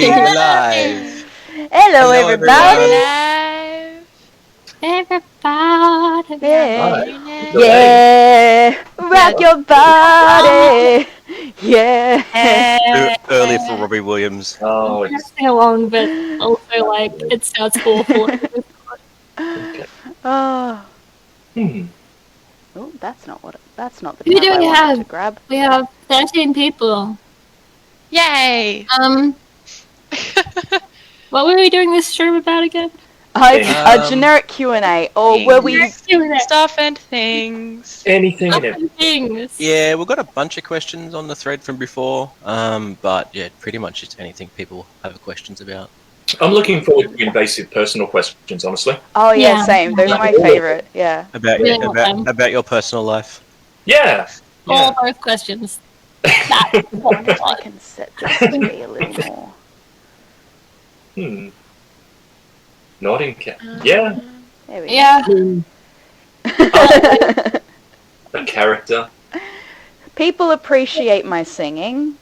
we're live. Hello, everybody. Live. Everybody. Yeah. Hello. Yeah. Rock your body. Yeah. Early for Robbie Williams. I'm gonna sing along, but also like it sounds awful. Oh. Hmm. Oh, that's not the Who tab do I we wanted have? to grab. We have 13 people. Yay! What were we doing this stream about again? It's a generic Q&A, or where we... Stuff and things. Anything and everything. Things. Yeah, we've got a bunch of questions on the thread from before. But yeah, pretty much just anything people have questions about. I'm looking forward to invasive personal questions, honestly. Oh, yeah, Yeah. same. Those are my favorite. Yeah. About Really want them. about your personal life. Yeah. All those questions. That's what I I want. can set this to be a little more. Nodding cat. Yeah. There we Yeah. go. A character. People appreciate my singing.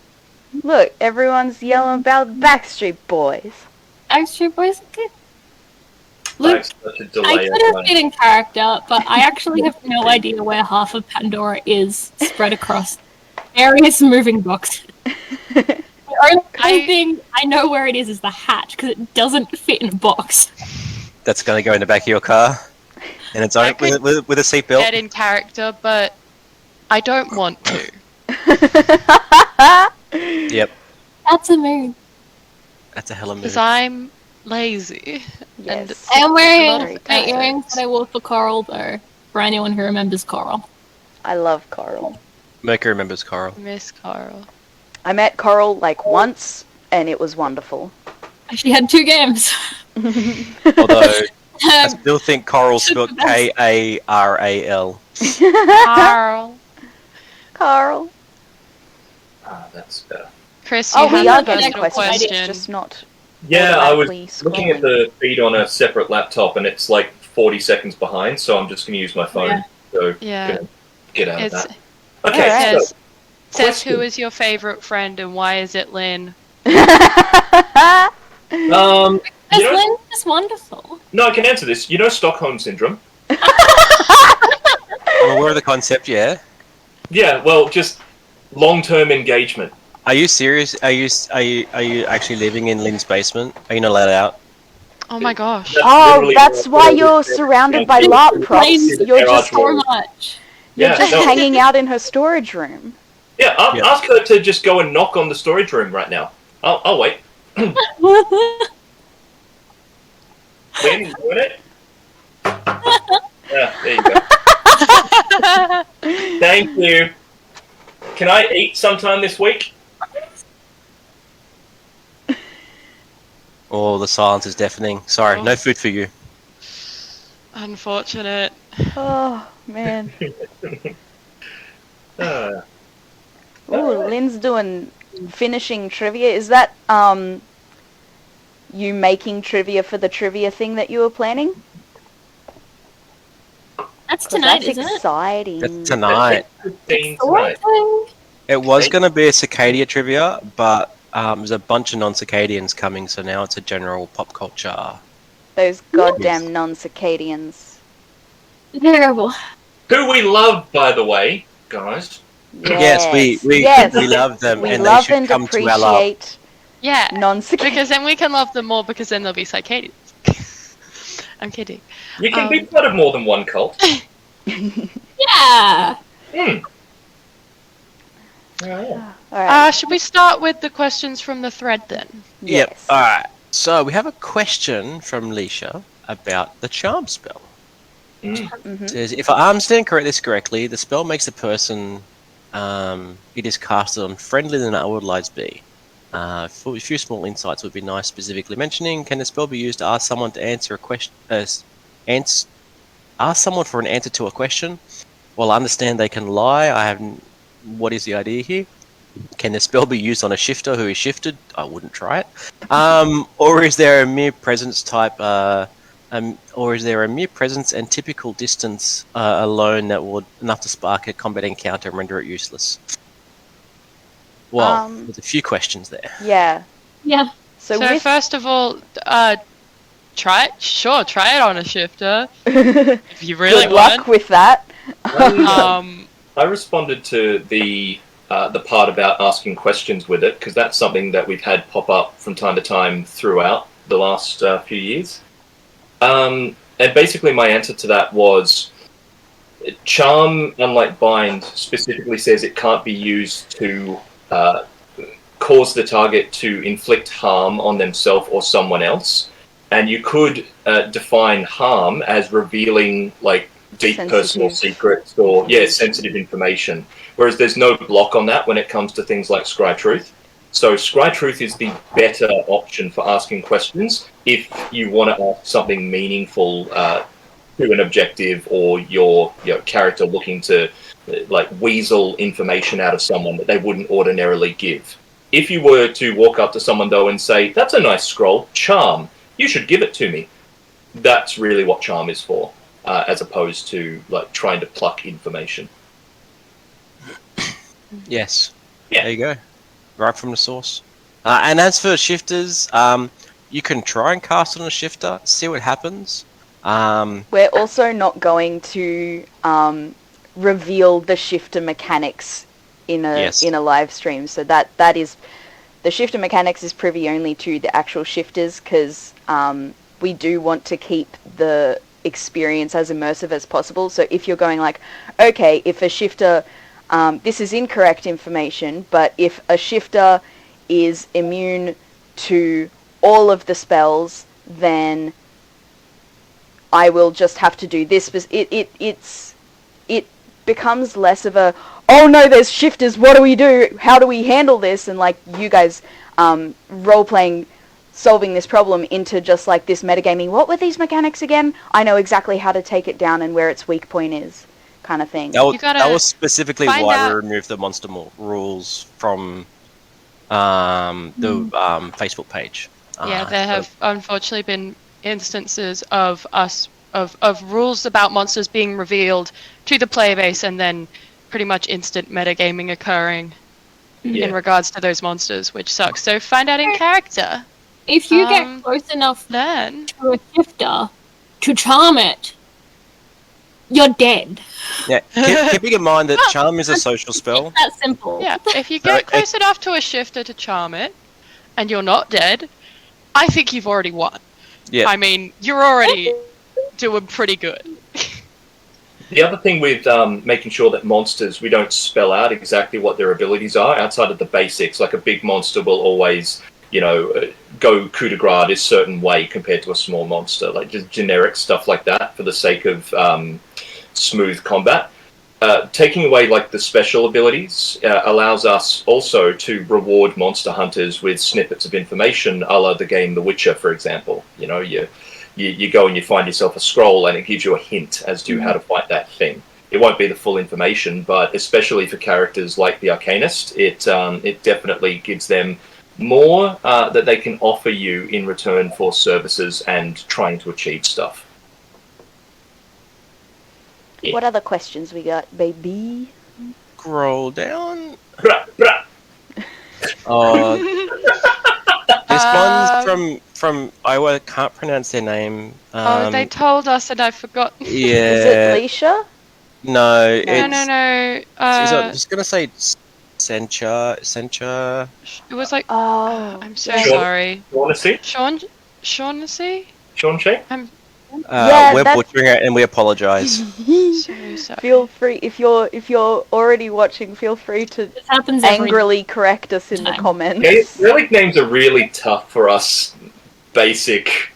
Look, everyone's yelling about Backstreet Boys. Backstreet Boys are good. Look, Like such a I delay. could have been in character, but I actually have no idea where half of Pandora is spread across various moving boxes. The only thing I know where it is the hatch, because it doesn't fit in a box. That's going to go in the back of your car, and it's on with a seatbelt. Get in character, but I don't want to. Yep, That's a mood. that's a hell of a Because move. I'm lazy. Yes. I am wearing Very my tight. earrings that I wore for Coral, though, for anyone who remembers Coral. I love Coral. Mercury remembers Coral. Miss Carl. I met Coral like once, and it was wonderful. She had 2 games. Although I Um, still think Coral spelled Karal. Carl. Carl. That's better. Chris, you Oh, we have are a getting personal questions, question. just not Yeah, I was automatically looking at scrolling. the feed on a separate laptop and it's like 40 seconds behind, so I'm just going to use my phone. Yeah. So Yeah. gonna get out of It's, that. Okay, Alright. so says who question. is your favorite friend and why is it Lynn? You Because know, Lynn's just wonderful. no, I can answer this. You know Stockholm Syndrome? I'm aware of the concept. Yeah. Yeah, well, just long-term engagement. Are you serious? Are you actually living in Lynn's basement? Are you not allowed out? Oh my gosh. That's Oh, literally that's what- why you're surrounded by LARP props. You're just So much. Yeah, no. hanging out in her storage room. Yeah, ask her to just go and knock on the storage room right now. I'll wait. Lynn, you doing it? Yeah, there you go. Thank you. Can I eat sometime this week? Oh, the silence is deafening. Sorry, no food for you. Unfortunate. Oh, man. Uh, Ooh, Lynn's doing finishing trivia. Is that, you making trivia for the trivia thing that you were planning? That's 'Cause tonight, that's isn't it? exciting. That's tonight. 15 The right tonight. thing. It was going to be a Scy'kadia trivia, but there's a bunch of non-Scycadians coming, so now it's a general pop culture. Those goddamn non-Scycadians. Terrible. Who we love, by the way, guys. Yes, we yes. love them, We and love they should and come to our lab. appreciate Yeah. non-Scycadians. Because then we can love them more because then they'll be Scy'kadians. I'm kidding. You can be part of more than one cult. Yeah. Yeah. Alright. Should we start with the questions from the thread then? Yep. Yes. All right. So we have a question from Leisha about the charm spell. Mhm. It says, if I understand this correctly, the spell makes the person it is casted on friendlier than otherwise be. For a few small insights would be nice, specifically mentioning, can the spell be used to ask someone to answer a question, ask someone for an answer to a question? Well, I understand they can lie. What is the idea here? Can the spell be used on a shifter who is shifted? I wouldn't try it. Or is there a mere presence type? Or is there a mere presence and typical distance alone that would enough to spark a combat encounter and render it useless? Well, there's a few questions there. Yeah. Yeah. So, So with first of all, try it. Sure, try it on a shifter if you really good luck want. with that. I responded to the part about asking questions with it because that's something that we've had pop up from time to time throughout the last few years. And basically, my answer to that was Charm, unlike Bind, specifically says it can't be used to cause the target to inflict harm on themselves or someone else. And you could define harm as revealing like deep personal secrets or sensitive information. Whereas there's no block on that when it comes to things like Scry Truth. So Scry Truth is the better option for asking questions if you want to ask something meaningful to an objective, or your character looking to like weasel information out of someone that they wouldn't ordinarily give. If you were to walk up to someone though and say, "That's a nice scroll, charm, you should give it to me," that's really what charm is for, as opposed to like trying to pluck information. Yes. Yeah. There you go. Right from the source. And as for shifters, you can try and cast on a shifter, see what happens. We're also not going to reveal the shifter mechanics in a live stream, so that is the shifter mechanics is privy only to the actual shifters, because we do want to keep the experience as immersive as possible. So if you're going like, okay, if a shifter, this is incorrect information, but if a shifter is immune to all of the spells, then I will just have to do this. It becomes less of a, oh no, there's shifters, what do we do? How do we handle this? And like you guys role-playing, solving this problem into just like this metagaming, what were these mechanics again? I know exactly how to take it down and where its weak point is, kind of thing. That was specifically why we removed the monster rules from the Facebook page. Yeah, there have unfortunately been instances of rules about monsters being revealed to the player base and then pretty much instant metagaming occurring in regards to those monsters, which sucks. So find out in character. If you get close enough then to a shifter to charm it, you're dead. Yeah, keeping in mind that charm is a social spell. It's that simple. Yeah, if you get close enough to a shifter to charm it, and you're not dead, I think you've already won. Yeah. I mean, you're already doing pretty good. The other thing with making sure that monsters, we don't spell out exactly what their abilities are outside of the basics. Like a big monster will always, go coup de grace a certain way compared to a small monster. Like just generic stuff like that for the sake of smooth combat. Taking away like the special abilities allows us also to reward monster hunters with snippets of information, a la the game The Witcher, for example. You go and you find yourself a scroll and it gives you a hint as to how to fight that thing. It won't be the full information, but especially for characters like the Arcanist, it definitely gives them more that they can offer you in return for services and trying to achieve stuff. Yeah. What other questions we got, baby? Scroll down. Brah, brah. This one's from I can't pronounce their name. They told us and I forgot. Yeah. Is it Leisha? No. No. I'm just gonna say Sencha. It was like. Oh, I'm so sorry. Shaughnessy? Shaughnessy? Sean Shea? We're butchering it and we apologise. So sorry. Feel free, if you're already watching, feel free to This happens every angrily correct us in the time. comments. Relic names are really tough for us basic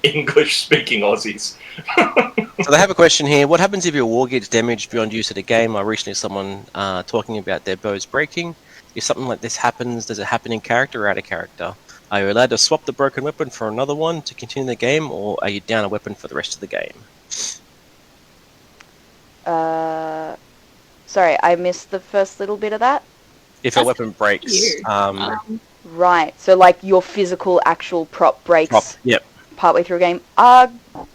English-speaking Aussies. So they have a question here. What happens if your war gets damaged beyond use of the game? I recently saw someone talking about their bows breaking. If something like this happens, does it happen in character or out of character? Are you allowed to swap the broken weapon for another one to continue the game, or are you down a weapon for the rest of the game? Sorry, I missed the first little bit of that. If a weapon breaks, Right, so like your physical actual prop breaks yep. partway through a game.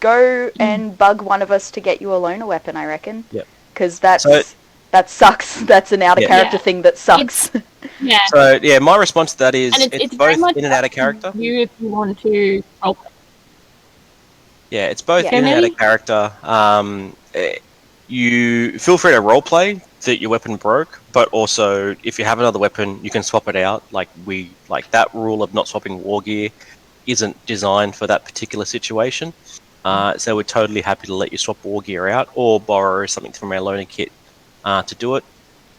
Go and bug one of us to get you a loaner weapon, I reckon. Yep. Because that's that sucks. That's an out of character thing that sucks. Yeah. So yeah, my response to that is And it's very both much in and out of character. You, if you want to roleplay. Yeah, it's both Yeah. in and out Emily? of character. You feel free to roleplay that your weapon broke, but also if you have another weapon, you can swap it out. Like that rule of not swapping war gear isn't designed for that particular situation. So we're totally happy to let you swap war gear out or borrow something from our loaner kit to do it.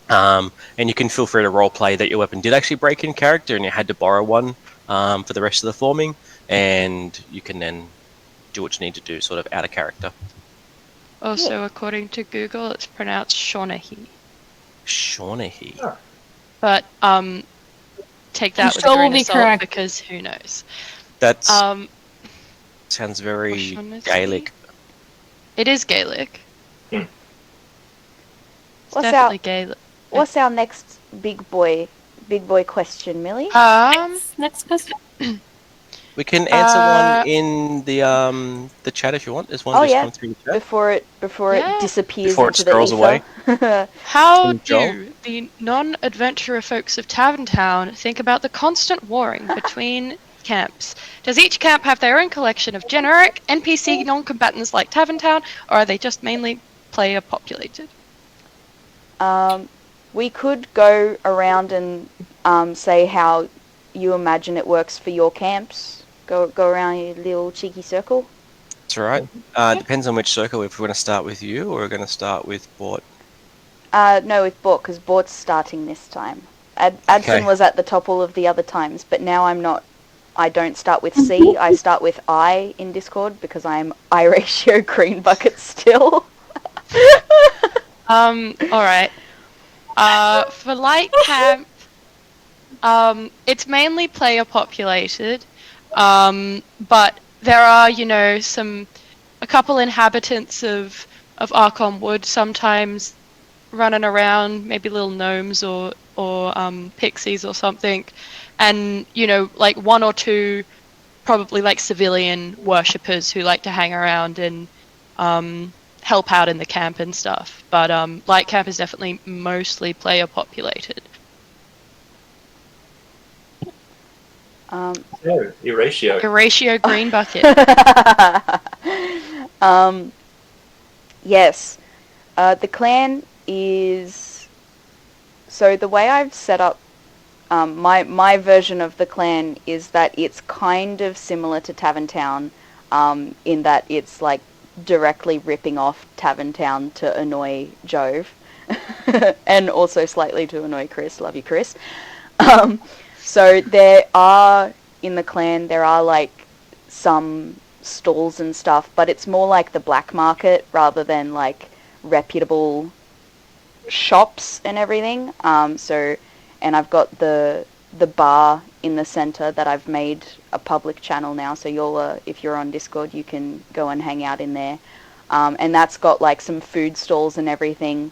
And you can feel free to roleplay that your weapon did actually break in character and you had to borrow one for the rest of the forming, and you can then do what you need to do sort of out of character. Also, according to Google, it's pronounced Shawnee. Shawnee. Oh. But take that with a grain of salt because who knows. That's sounds very Gaelic. It is Gaelic. Hmm. It's definitely Gaelic. What's our next big boy question, Millie? Next question. We can answer one in the chat if you want. There's one come through the chat. Before it disappears before it into scrolls the ether. away. How do the non-adventurer folks of Tavern Town think about the constant warring between camps? Does each camp have their own collection of generic NPC non-combatants like Tavern Town, or are they just mainly player populated? We could go around and say how you imagine it works for your camps. Go around your little cheeky circle. That's right. Depends on which circle. If we're going to start with you, or we're going to start with Bort. No, with Bort, because Bort's starting this time. Adson was at the top all of the other times, but now I'm not. I don't start with C. I start with I in Discord because I'm I ratio green bucket still. All right. For light camp, it's mainly player populated, but there are, a couple inhabitants of Archon Wood sometimes running around, maybe little gnomes or pixies or something, and like one or two probably like civilian worshippers who like to hang around and help out in the camp and stuff. But light camp is definitely mostly player populated. Erasio green bucket. Yes. The clan is... So the way I've set up my version of the clan is that it's kind of similar to Tavern Town in that it's like directly ripping off Tavern Town to annoy Jove and also slightly to annoy Chris. Love you, Chris. So there are, in the clan, there are like some stalls and stuff, but it's more like the black market rather than like reputable shops and everything. And I've got the bar in the center that I've made a public channel now, so you'll if you're on Discord you can go and hang out in there, and that's got like some food stalls and everything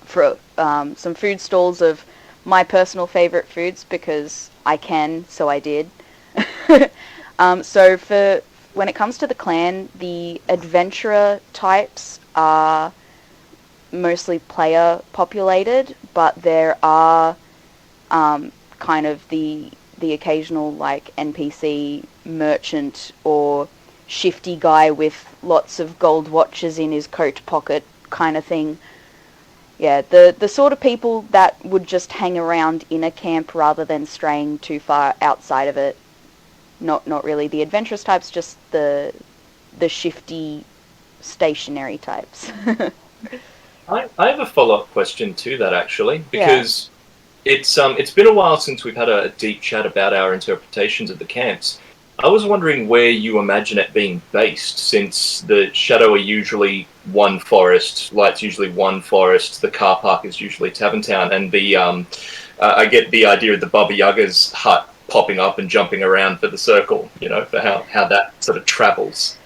for some food stalls of my personal favorite foods because I can, so I did. So for when it comes to the clan, the adventurer types are mostly player populated, but there are kind of the occasional like NPC merchant or shifty guy with lots of gold watches in his coat pocket kind of thing. Yeah, the sort of people that would just hang around in a camp rather than straying too far outside of it. Not really the adventurous types, just the shifty stationary types. I have a follow-up question to that actually, because it's been a while since we've had a deep chat about our interpretations of the camps. I was wondering where you imagine it being based, since the Shadow are usually one forest, Light's usually one forest, the car park is usually Tavern Town, and the I get the idea of the Baba Yaga's hut popping up and jumping around for the circle, for how that sort of travels.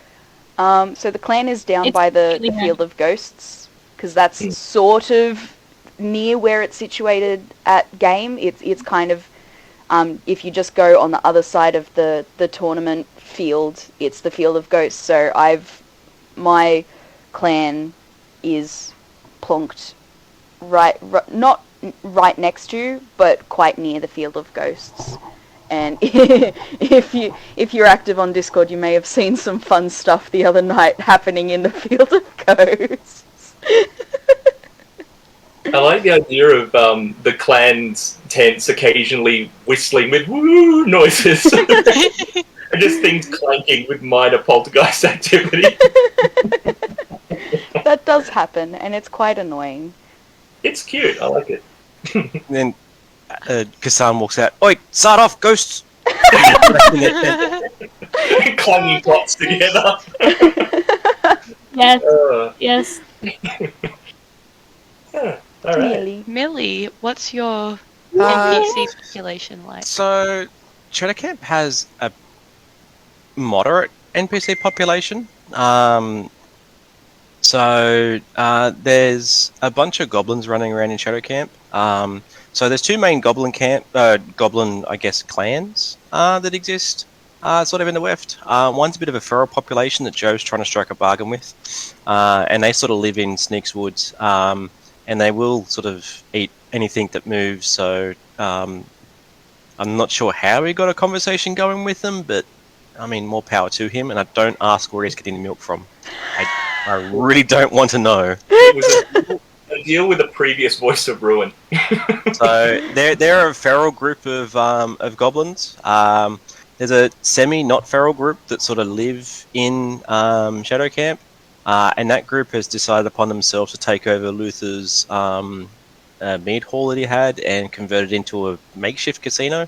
So the clan is down by the Field of Ghosts, because that's sort of near where it's situated at game. It's kind of, if you just go on the other side of the tournament field, it's the Field of Ghosts. So my clan is plonked not right next to, but quite near the Field of Ghosts. And if you're active on Discord, you may have seen some fun stuff the other night happening in the Field of Ghosts. I like the idea of the clan's tents occasionally whistling with woo noises. And just things clanking with minor poltergeist activity. That does happen, and it's quite annoying. It's cute, I like it. And then Kassan walks out, "Oi, start off, ghosts!" Clanging pots together. Yes, yes. Yeah, all right. Millie, what's your NPC population like? So, Cheddar Camp has a moderate NPC population. There's a bunch of goblins running around in Shadow Camp. So there's two main goblin, I guess, clans that exist sort of in the West. One's a bit of a feral population that Joe's trying to strike a bargain with. And they sort of live in Sneaks Woods. And they will sort of eat anything that moves. So I'm not sure how he got a conversation going with them, but I mean, more power to him. And I don't ask where he's getting the milk from. I really don't want to know. It was a deal with the previous voice of Ruin. So they're a feral group of goblins. There's a not feral group that sort of live in Shadow Camp, and that group has decided upon themselves to take over Luther's mead hall that he had and convert it into a makeshift casino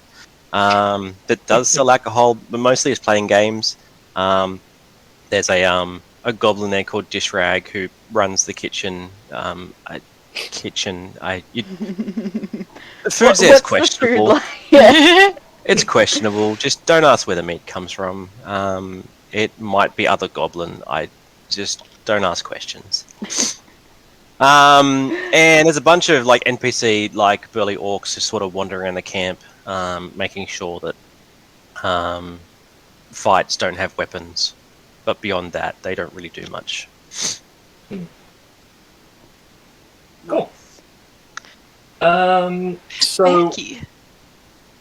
that does sell alcohol, but mostly it's playing games. There's a goblin there called Dishrag who runs the kitchen. The food's there is questionable. The food like? Yeah. It's questionable. Just don't ask where the meat comes from. It might be other goblin. I just don't ask questions. And there's a bunch of like NPC like burly orcs just sort of wandering around the camp, making sure that fights don't have weapons. But beyond that, they don't really do much. Cool. So Becky,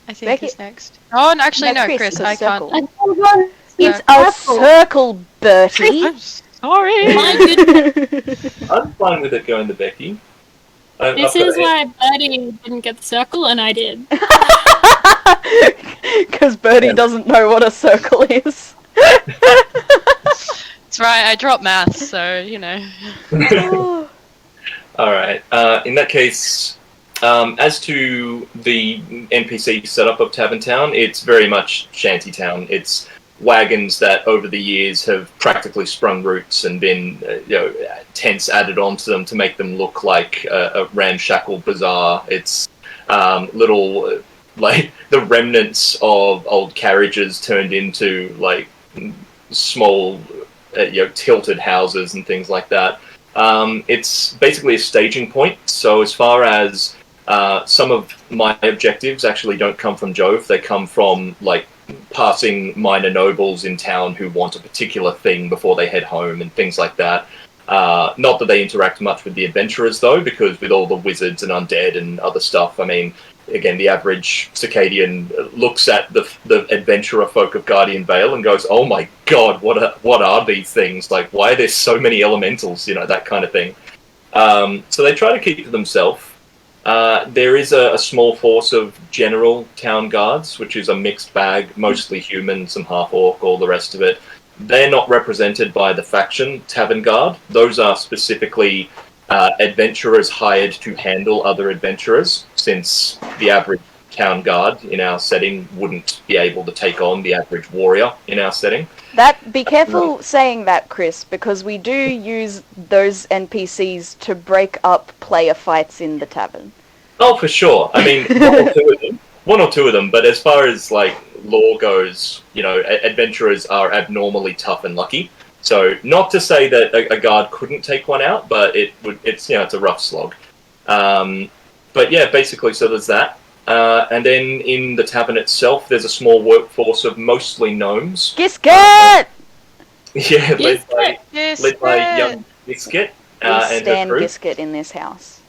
I think is next. Oh, and actually, no, Chris, I can't. It's a circle, Bertie. I'm sorry. My goodness. I'm fine with it going to Becky. This is why Birdie didn't get the circle and I did. Because Bertie doesn't know what a circle is. That's right, I dropped maths, so, you know. Alright, in that case, as to the NPC setup of Tavern Town, it's very much shantytown. It's wagons that over the years have practically sprung roots and been tents added onto them to make them look like a ramshackle bazaar. It's little like the remnants of old carriages turned into like small tilted houses and things like that. It's basically a staging point. So as far as some of my objectives actually don't come from Jove, they come from like passing minor nobles in town who want a particular thing before they head home and things like that. Not that they interact much with the adventurers though, because with all the wizards and undead and other stuff, I mean, again, the average Scy'kadian looks at the adventurer folk of Guardian Vale and goes, "Oh my god, what are these things? Like, why are there so many elementals?" You know, that kind of thing. So they try to keep to themselves. There is a small force of general town guards, which is a mixed bag, mostly human, some half-orc, all the rest of it. They're not represented by the faction Tavern Guard. Those are specifically adventurers hired to handle other adventurers, since the average town guard in our setting wouldn't be able to take on the average warrior in our setting. Be careful saying that, Chris, because we do use those NPCs to break up player fights in the tavern. Oh, for sure. I mean, one or two of them, but as far as like lore goes, you know, adventurers are abnormally tough and lucky. So not to say that a guard couldn't take one out, but it's a rough slog. But yeah, basically, so there's that. And then in the tavern itself, there's a small workforce of mostly gnomes. Gisket! Yeah, led by young Gisket. We and stand her crew. Gisket in this house.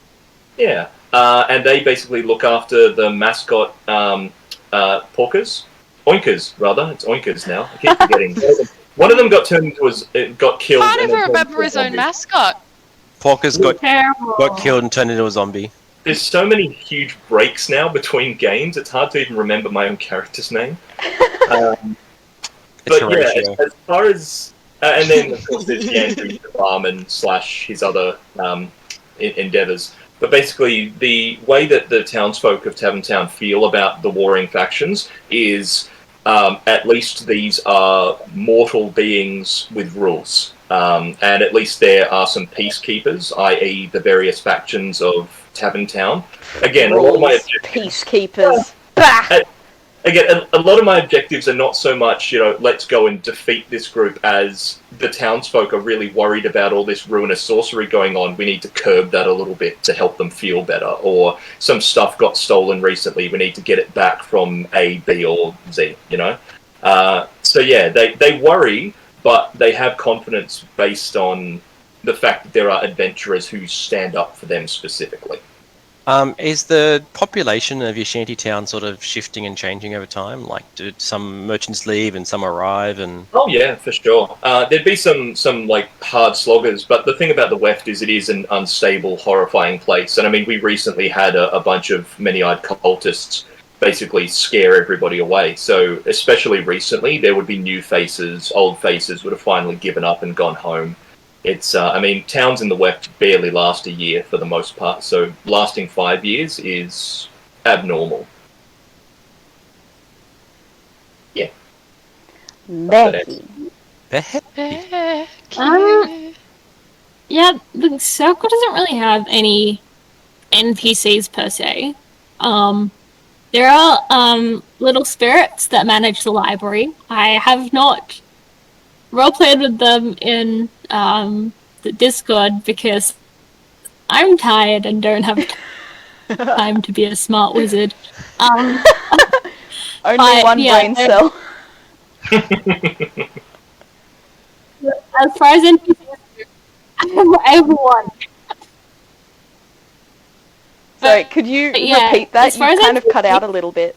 Yeah, and they basically look after the mascot porkers. Oinkers, rather. It's Oinkers now. I keep forgetting. One of them got turned into got killed. I can't even remember his own mascot. Porker's got killed and turned into a zombie. There's so many huge breaks now between games, it's hard to even remember my own character's name. But yeah, as far as... and then, of course, there's Andrew Barman / his other endeavours. But basically, the way that the townsfolk of Tavern Town feel about the warring factions is at least these are mortal beings with rules. And at least there are some peacekeepers, i.e. the various factions of Tavern Town. Again, rules, a lot of my objectives... Peacekeepers. Bah! Again, a lot of my objectives are not so much, let's go and defeat this group, as the townsfolk are really worried about all this ruinous sorcery going on. We need to curb that a little bit to help them feel better. Or some stuff got stolen recently, we need to get it back from A, B, or Z, So yeah, they worry, but they have confidence based on the fact that there are adventurers who stand up for them specifically. Is the population of your shanty town sort of shifting and changing over time? Like, do some merchants leave and some arrive? And oh yeah, for sure. There'd be some like hard sloggers, but the thing about the Weft is it is an unstable, horrifying place. And I mean, we recently had a bunch of many-eyed cultists basically scare everybody away. So especially recently, there would be new faces, old faces would have finally given up and gone home. It's, I mean, towns in the West barely last a year for the most part, so lasting 5 years is abnormal. Yeah. Becky. Yeah, the circle doesn't really have any NPCs per se. There are little spirits that manage the library. I have not roleplayed with them in the Discord because I'm tired and don't have time to be a smart wizard. Only one brain cell. As far as NPCs, I have one. Sorry, could you repeat that? You kind of cut out a little bit.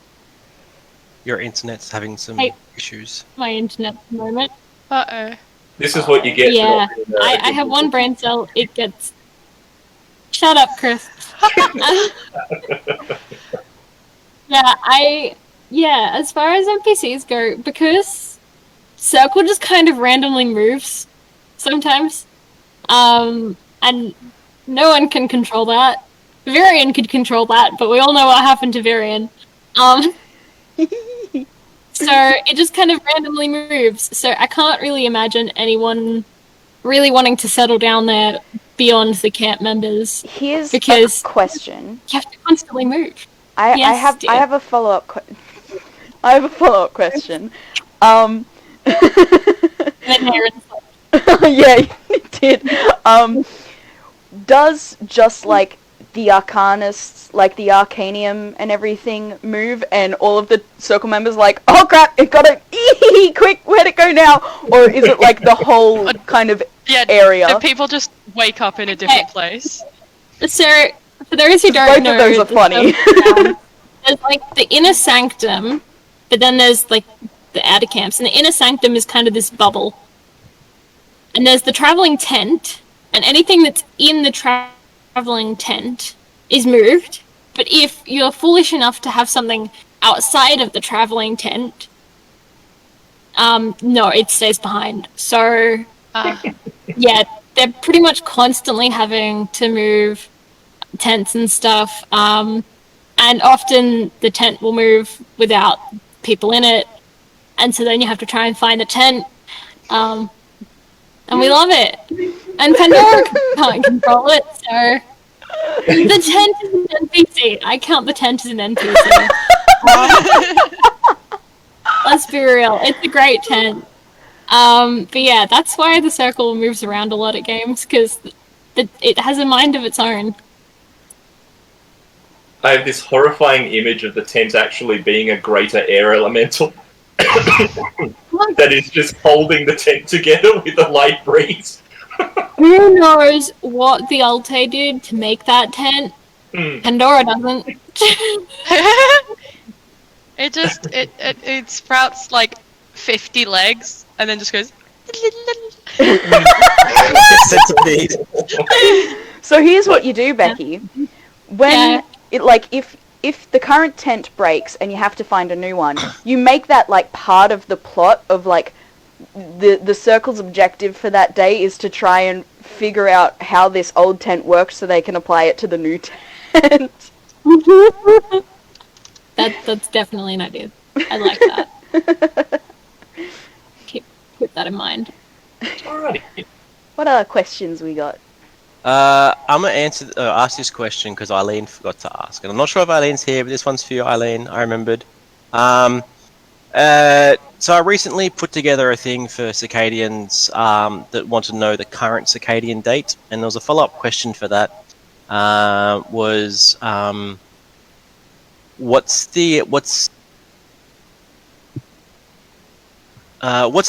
Your internet's having some issues. My internet at the moment. Uh-oh. This is what you get. Yeah, I have one brain cell. It gets... Shut up, Chris. As far as NPCs go, because Circle just kind of randomly moves sometimes, and no one can control that. Varian could control that, but we all know what happened to Varian. So it just kind of randomly moves. So I can't really imagine anyone really wanting to settle down there beyond the camp members. Here's a question. You have to constantly move. I have a follow-up question. Yeah, you did. Does just like the Arcanists, like the Arcanium and everything, move, and all of the circle members like, oh crap, it got it, quick, where'd it go now? Or is it like the whole kind of area? Do people just wake up in a different place? So, for those who don't know, both of those are funny. There's like the inner sanctum, but then there's like the outer camps, and the inner sanctum is kind of this bubble. And there's the traveling tent, and anything that's in the traveling tent is moved, but if you're foolish enough to have something outside of the traveling tent, no, it stays behind. So, yeah, they're pretty much constantly having to move tents and stuff, and often the tent will move without people in it, and so then you have to try and find the tent, and we love it. And Pandora can't control it, so the tent is an NPC. I count the tent as an NPC. Let's be real, it's a great tent. But yeah, that's why the circle moves around a lot at games, because it has a mind of its own. I have this horrifying image of the tent actually being a greater air elemental that is just holding the tent together with a light breeze. Who knows what the Alte did to make that tent, Pandora doesn't. it sprouts like 50 legs and then just goes. So here's what you do, Becky. When if the current tent breaks and you have to find a new one, you make that like part of the plot of like the circle's objective for that day is to try and figure out how this old tent works so they can apply it to the new tent. That's definitely an idea. I like that. Keep that in mind. Alrighty. What other questions we got? I'm gonna ask this question because Eileen forgot to ask, and I'm not sure if Eileen's here, but this one's for you, Eileen. I remembered. So I recently put together a thing for Scycadians that want to know the current Scycadian date, and there was a follow-up question for that. What's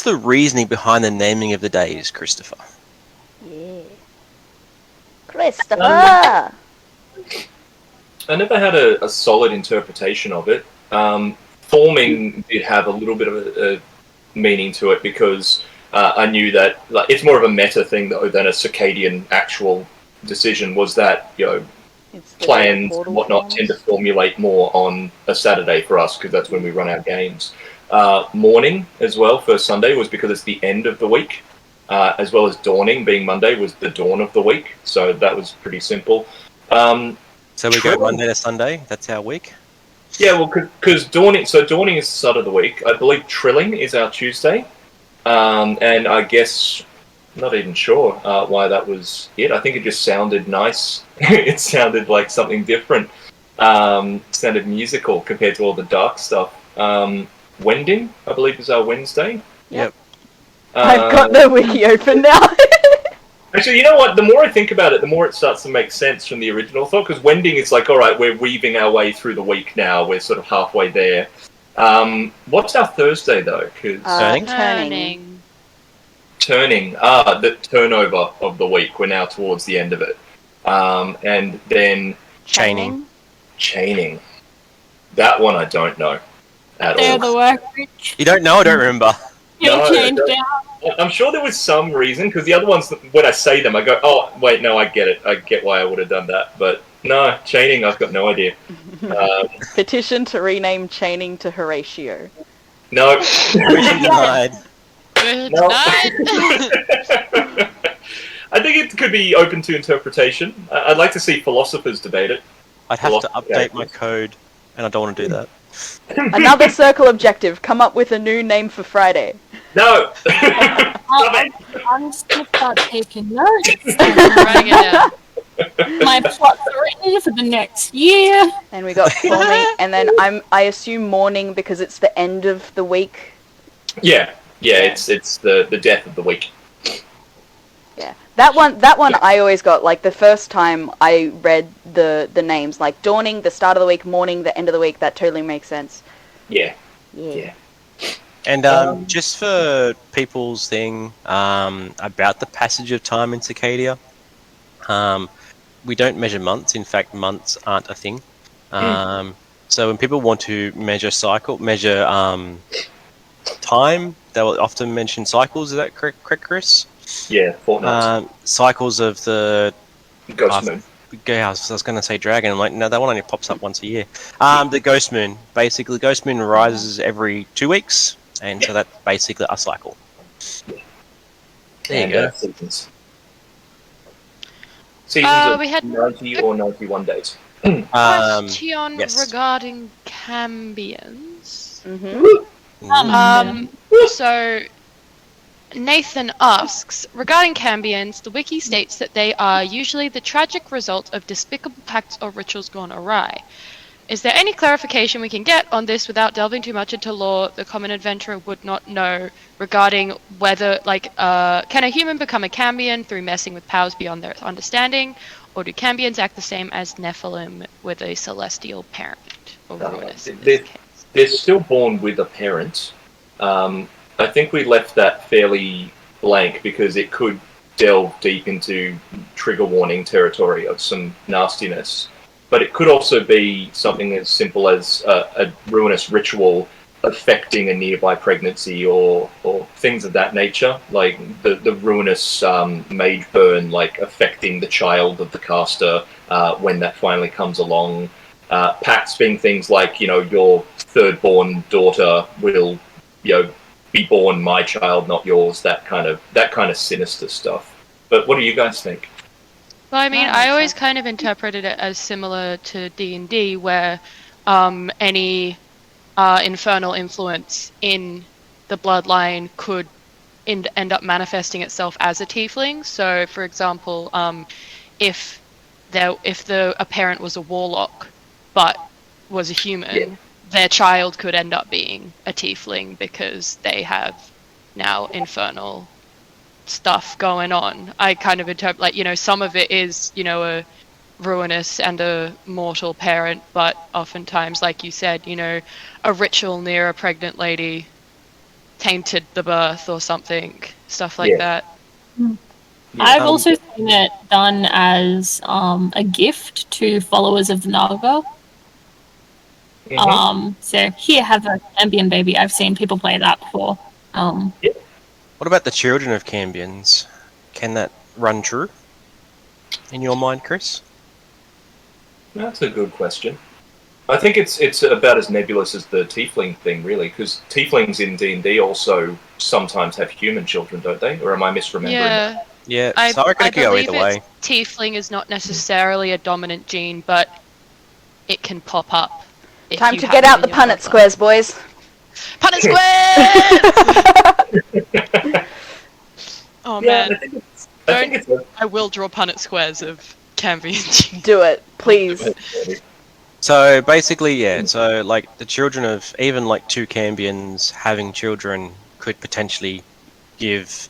the reasoning behind the naming of the days, Christopher? Yeah. Christopher! I never had a solid interpretation of it. Forming did have a little bit of a meaning to it because I knew that it's more of a meta thing though than a Scycadian actual decision. Was that plans and whatnot tend to formulate more on a Saturday for us because that's when we run our games. Morning as well for Sunday was because it's the end of the week, as well as dawning being Monday was the dawn of the week. So that was pretty simple. So we go Monday to Sunday. That's our week. Yeah, well, because dawning. So dawning is the start of the week. I believe trilling is our Tuesday, and I guess not even sure why that was it. I think it just sounded nice. It sounded like something different. Sounded musical compared to all the dark stuff. Wending, I believe, is our Wednesday. Yep. I've got the wiki open now. Actually, you know what? The more I think about it, the more it starts to make sense from the original thought. Because wending is like, all right, we're weaving our way through the week now. We're sort of halfway there. What's our Thursday though? Turning. Turning. The turnover of the week. We're now towards the end of it. And then Chaining. That one I don't know at They're all. the work week. You don't know? I don't remember. You'll change down. I'm sure there was some reason, because the other ones, when I say them, I go, oh, wait, no, I get it. I get why I would have done that. But no, chaining, I've got no idea. Petition to rename chaining to Horatio. No. Denied. No. I think it could be open to interpretation. I'd like to see philosophers debate it. I'd have to update my code, and I don't want to do that. Another circle objective. Come up with a new name for Friday. No! I'm just going to start taking notes. Writing it down. My plots are written for the next year. And we got forming, and then I assume morning because it's the end of the week. Yeah, it's the death of the week. Yeah, that one I always got, like, the first time I read the names, like, dawning, the start of the week, morning, the end of the week, that totally makes sense. Yeah. And just for people's thing about the passage of time in Scy'kadia, we don't measure months. In fact, months aren't a thing. So when people want to measure time, they will often mention cycles. Is that correct, Chris? Yeah, fortnights. Cycles of the Ghost moon. Yeah, I was going to say dragon. I'm like, no, that one only pops up once a year. The ghost moon. Basically, ghost moon rises every 2 weeks, and so that's basically a cycle. There you go. Seasons. Seasons we had 90 or 91 days. Question yes. regarding cambions. So Nathan asks, regarding cambions, the wiki states that they are usually the tragic result of despicable pacts or rituals gone awry. Is there any clarification we can get on this without delving too much into lore the common adventurer would not know regarding whether, can a human become a cambion through messing with powers beyond their understanding, or do cambions act the same as Nephilim with a celestial parent, or ruinous in this case? They're still born with a parent. I think we left that fairly blank because it could delve deep into trigger warning territory of some nastiness. but it could also be something as simple as a ruinous ritual affecting a nearby pregnancy or things of that nature, like the ruinous mage burn, like affecting the child of the caster when that finally comes along. Pacts being things like, your third-born daughter will, be born my child, not yours. That kind of sinister stuff. But what do you guys think? Well, I mean, I always kind of interpreted it as similar to D&D, where any infernal influence in the bloodline could end up manifesting itself as a tiefling. So, for example, if a parent was a warlock but was a human, their child could end up being a tiefling because they have now infernal stuff going on. I kind of interpret, some of it is, a ruinous and a mortal parent, but oftentimes, like you said, a ritual near a pregnant lady tainted the birth or something, stuff like that. I've also seen it done as a gift to followers of the Naga. So here, have a Cambion baby. I've seen people play that before. What about the children of Cambions? Can that run true in your mind, Chris? That's a good question. I think it's about as nebulous as the tiefling thing, really, because tieflings in D&D also sometimes have human children, don't they? Or am I misremembering? Yeah, so I reckon it could go either way. Tiefling is not necessarily a dominant gene, but it can pop up. Time to get out the Punnett squares, boys. Punnett squares! Oh man, I will draw Punnett squares of Cambion. Do it, please. So basically, so like the children of even like two Cambions having children could potentially give.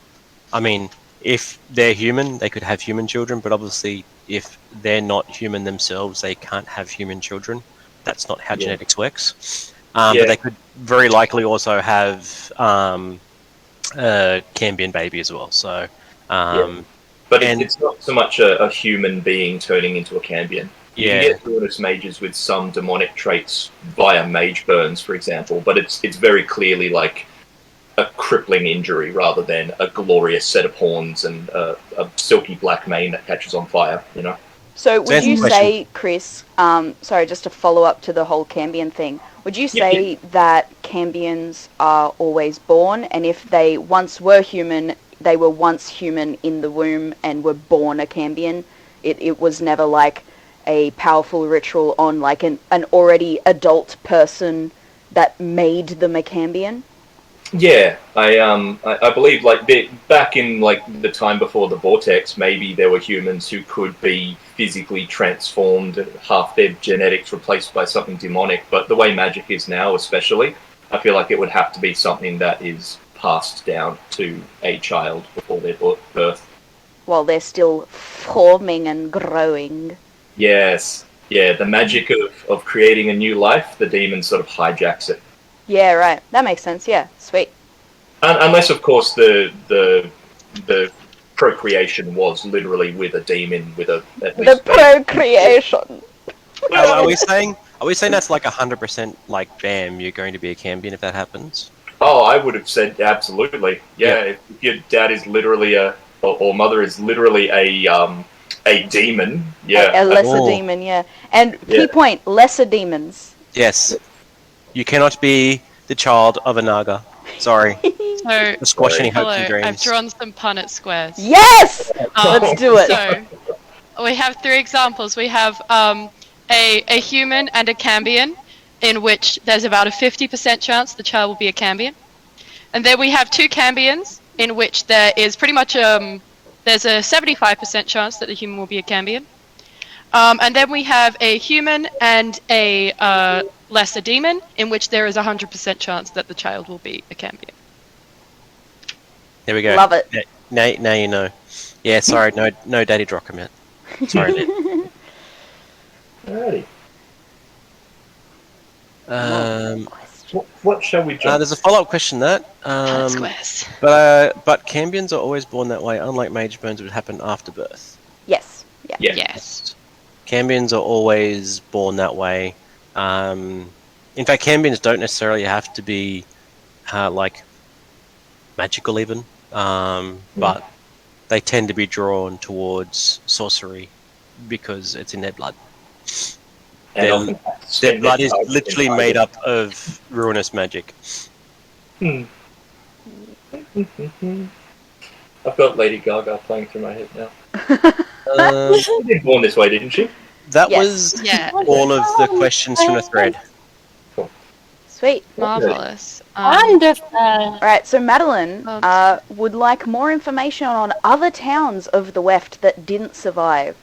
I mean, if they're human, they could have human children, but obviously, if they're not human themselves, they can't have human children. That's not how genetics works. But they could very likely also have a Cambion baby as well. So, but it's not so much a human being turning into a Cambion. You can get ruinous mages with some demonic traits via mage burns, for example, but it's very clearly like a crippling injury rather than a glorious set of horns and a silky black mane that catches on fire, So would you say, Chris, sorry, just to follow up to the whole Cambion thing, would you say that Cambions are always born, and if they once were human, they were once human in the womb and were born a Cambion? It was never like a powerful ritual on like an already adult person that made them a Cambion? Yeah, I believe like back in like the time before the Vortex, maybe there were humans who could be physically transformed, half their genetics replaced by something demonic. But the way magic is now, especially, I feel like it would have to be something that is passed down to a child before their birth. While they're still forming and growing. Yes, the magic of creating a new life, the demon sort of hijacks it. Yeah, right. That makes sense. Yeah, sweet. Unless, of course, the procreation was literally with a demon with a. The procreation. Are we saying that's like 100% like bam? You're going to be a Cambion if that happens? Oh, I would have said absolutely. Yeah, if your dad is literally or mother is literally a demon. Yeah, a lesser demon. Yeah, and key point: lesser demons. Yes. You cannot be the child of a Naga. Sorry. So, to squash any hopes and dreams. I've drawn some Punnett squares. Yes! Let's do it. So, we have 3 examples. We have a human and a Cambion, in which there's about a 50% chance the child will be a Cambion. And then we have 2 Cambions, in which there is pretty much there's a 75% chance that the human will be a Cambion. And then we have a human and a lesser demon, in which there is a 100% chance that the child will be a Cambion. There we go. Love it. Now you know. Yeah, sorry, no Daddy Drocker, man. Sorry, Ned. Alrighty. What shall we jump? There's a follow-up question that. Squares. But Cambions are always born that way, unlike mage burns would happen after birth. Yes. Yeah. Yes. Cambions are always born that way. In fact, Cambions don't necessarily have to be like magical even, but they tend to be drawn towards sorcery because it's in their blood. Their blood is literally made up of ruinous magic. I've got Lady Gaga playing through my head now. She was born this way, didn't she? That was all of the questions from the thread. Cool. Sweet. Marvelous. Wonderful. Alright, so Madeline would like more information on other towns of the Weft that didn't survive.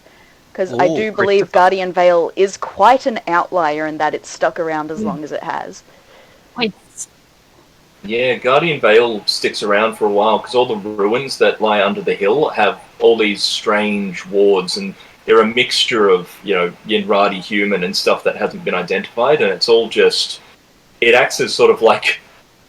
Because I do believe Guardian Vale is quite an outlier in that it's stuck around as long as it has. Wait. Yeah, Guardian Vale sticks around for a while because all the ruins that lie under the hill have all these strange wards, and they're a mixture of, Yinradi human and stuff that hasn't been identified, and it's all just... It acts as sort of like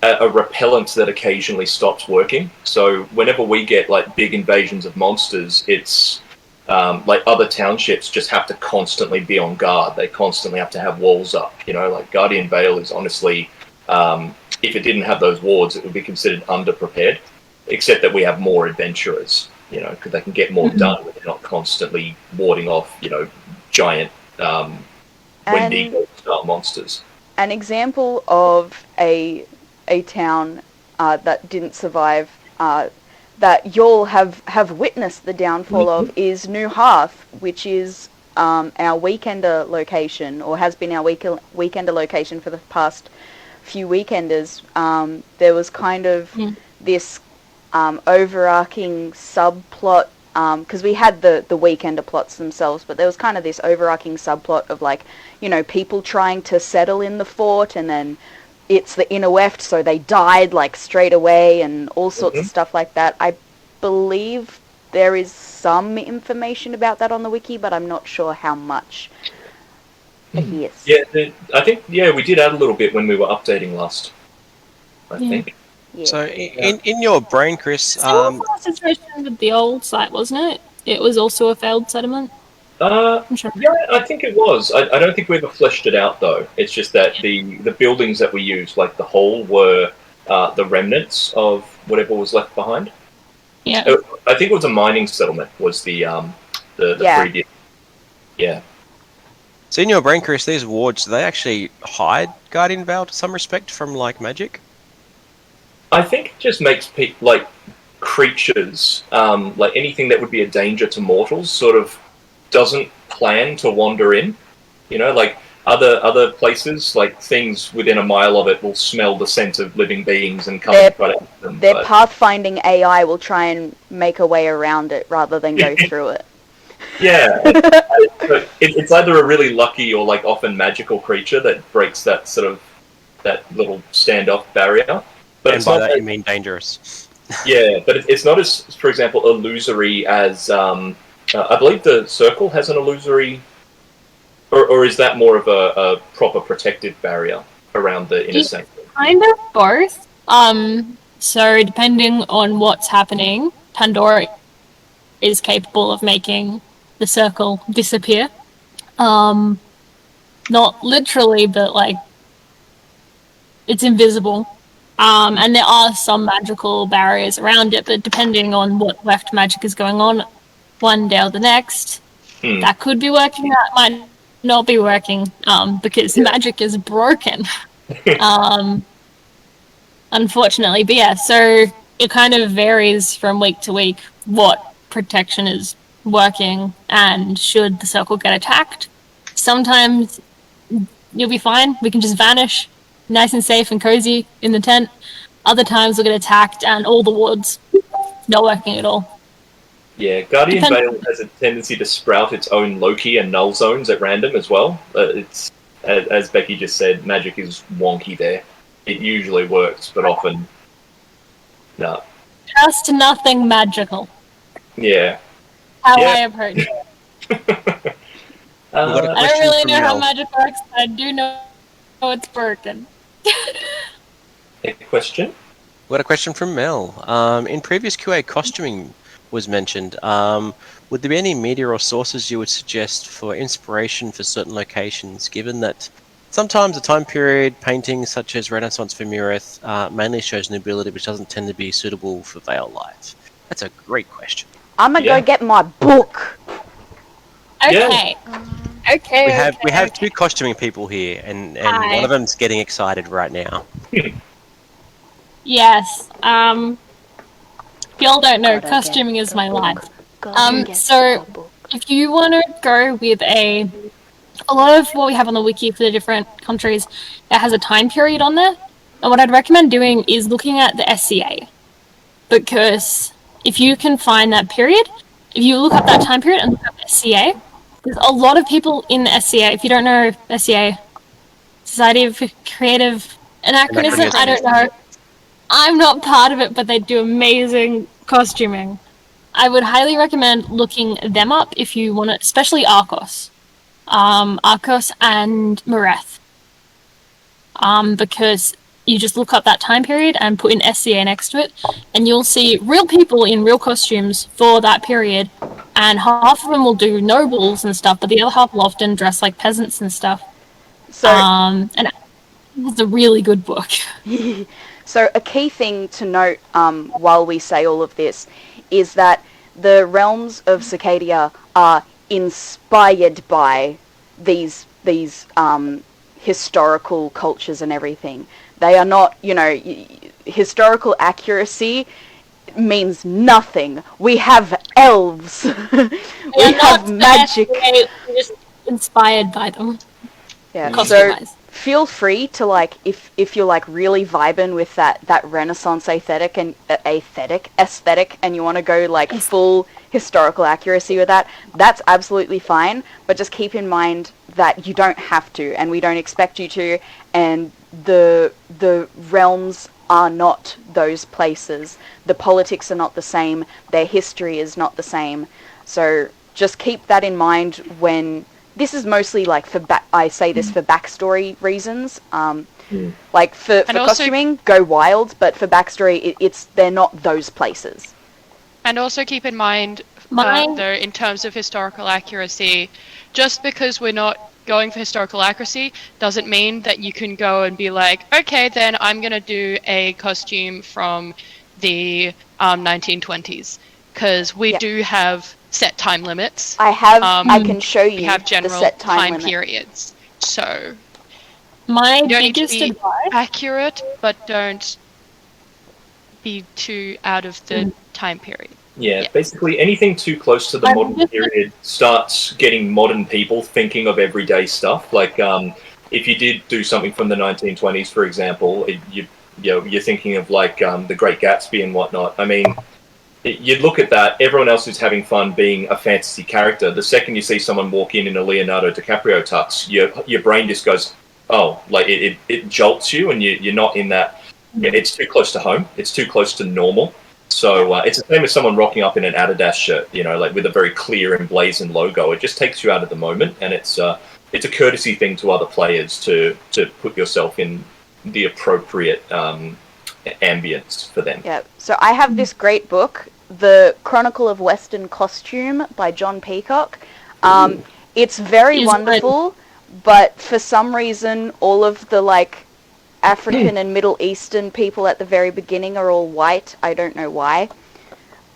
a repellent that occasionally stops working. So whenever we get, big invasions of monsters, it's... other townships just have to constantly be on guard. They constantly have to have walls up, Guardian Vale is honestly... if it didn't have those wards, it would be considered underprepared, except that we have more adventurers, because they can get more done when they're not constantly warding off, giant Wendigo-style monsters. An example of a town that didn't survive, that you'll have witnessed the downfall of, is New Hearth, which is our weekender location, or has been our weekender location for the past few weekenders. There was kind of this overarching subplot, because we had the weekender plots themselves, but there was kind of this overarching subplot of people trying to settle in the fort, and then it's the inner weft, so they died straight away, and all sorts of stuff like that. I believe there is some information about that on the wiki, but I'm not sure how much. Yes. Yeah, I think we did add a little bit when we were updating last. I think. Yeah. So in your brain, Chris, Similar situation with the old site, wasn't it? It was also a failed settlement. Sure. Yeah, I think it was. I don't think we ever fleshed it out though. It's just that the buildings that we used, the hole, were the remnants of whatever was left behind. Yeah. I think it was a mining settlement. Was the previous? Yeah. So in your brain, Chris, these wards, do they actually hide Guardian Vale to some respect from magic? I think it just makes creatures, anything that would be a danger to mortals, sort of doesn't plan to wander in. Other places, things within a mile of it will smell the scent of living beings and come and try to eat them. Their pathfinding AI will try and make a way around it rather than go through it. Yeah, it's either a really lucky or often magical creature that breaks that that little standoff barrier. But and by that you mean dangerous. Yeah, but it's not as, for example, illusory as I believe the Circle has an illusory, or is that more of a proper protective barrier around the inner sanctum? Kind of both. So depending on what's happening, Pandora is capable of making the Circle disappear. Not literally, but it's invisible. And there are some magical barriers around it, but depending on what left magic is going on one day or the next, that could be working, that might not be working, because magic is broken. Unfortunately, but yeah, so it kind of varies from week to week what protection is working, and should the Circle get attacked, sometimes you'll be fine, we can just vanish, nice and safe and cozy in the tent. Other times we'll get attacked and all the wards not working at all. Yeah, Guardian Vale has a tendency to sprout its own Loki and null zones at random as well. It's, as Becky just said, magic is wonky there. It usually works, but often, no. Just nothing magical. Yeah. How I have heard. I don't really know how magic works, but I do know it's broken. A question? We got a question from Mel. In previous QA costuming, was mentioned. Would there be any media or sources you would suggest for inspiration for certain locations, given that sometimes the time period painting such as Renaissance Vermeereth mainly shows nobility, which doesn't tend to be suitable for Vale life? That's a great question. I'm gonna go get my book. Okay. Okay. We have two costuming people here, and one of them's getting excited right now. Yes. Y'all don't know, costuming is my life. So if you want to go with a lot of what we have on the wiki for the different countries, it has a time period on there. And what I'd recommend doing is looking at the SCA. Because if you can find that period, if you look up that time period and look up SCA, there's a lot of people in the SCA. If you don't know SCA, Society of Creative Anachronism, I don't know. I'm not part of it, but they do amazing costuming. I would highly recommend looking them up if you want to, especially Arcos. Arcos and Mareth. Because you just look up that time period and put in SCA next to it, and you'll see real people in real costumes for that period, and half of them will do nobles and stuff, but the other half will often dress like peasants and stuff. So, and it's a really good book. So a key thing to note while we say all of this is that the realms of Scy'kadia are inspired by these historical cultures and everything. They are not, historical accuracy means nothing. We have elves. we have magic. We're just inspired by them. Yeah. So feel free to if you're really vibing with that Renaissance aesthetic and you want to go full historical accuracy with that, that's absolutely fine. But just keep in mind that you don't have to, and we don't expect you to, and the realms are not those places. The politics are not the same. Their history is not the same. So just keep that in mind when. This is mostly I say this for backstory reasons. For costuming, go wild, but for backstory, they're not those places. And also keep in mind, though, in terms of historical accuracy, just because we're not going for historical accuracy doesn't mean that you can go and be like, okay, then I'm going to do a costume from the 1920s, because we do have set time limits. I can show you. We have general the set time periods. So my you don't need to biggest be advice, accurate, but don't be too out of the time period. Yeah, basically anything too close to the modern period starts getting modern people thinking of everyday stuff. If you did do something from the 1920s, for example, you're thinking of The Great Gatsby and whatnot. I mean, you'd look at that, everyone else is having fun being a fantasy character. The second you see someone walk in a Leonardo DiCaprio tux, your brain just goes, oh, it jolts you, and you're not in that. It's too close to home. It's too close to normal. So it's the same as someone rocking up in an Adidas shirt, with a very clear emblazoned logo. It just takes you out of the moment, and it's a courtesy thing to other players to put yourself in the appropriate ambience for them. Yeah. So I have this great book, The Chronicle of Western Costume by John Peacock. It's very wonderful, but for some reason, all of the African and Middle Eastern people at the very beginning are all white. I don't know why.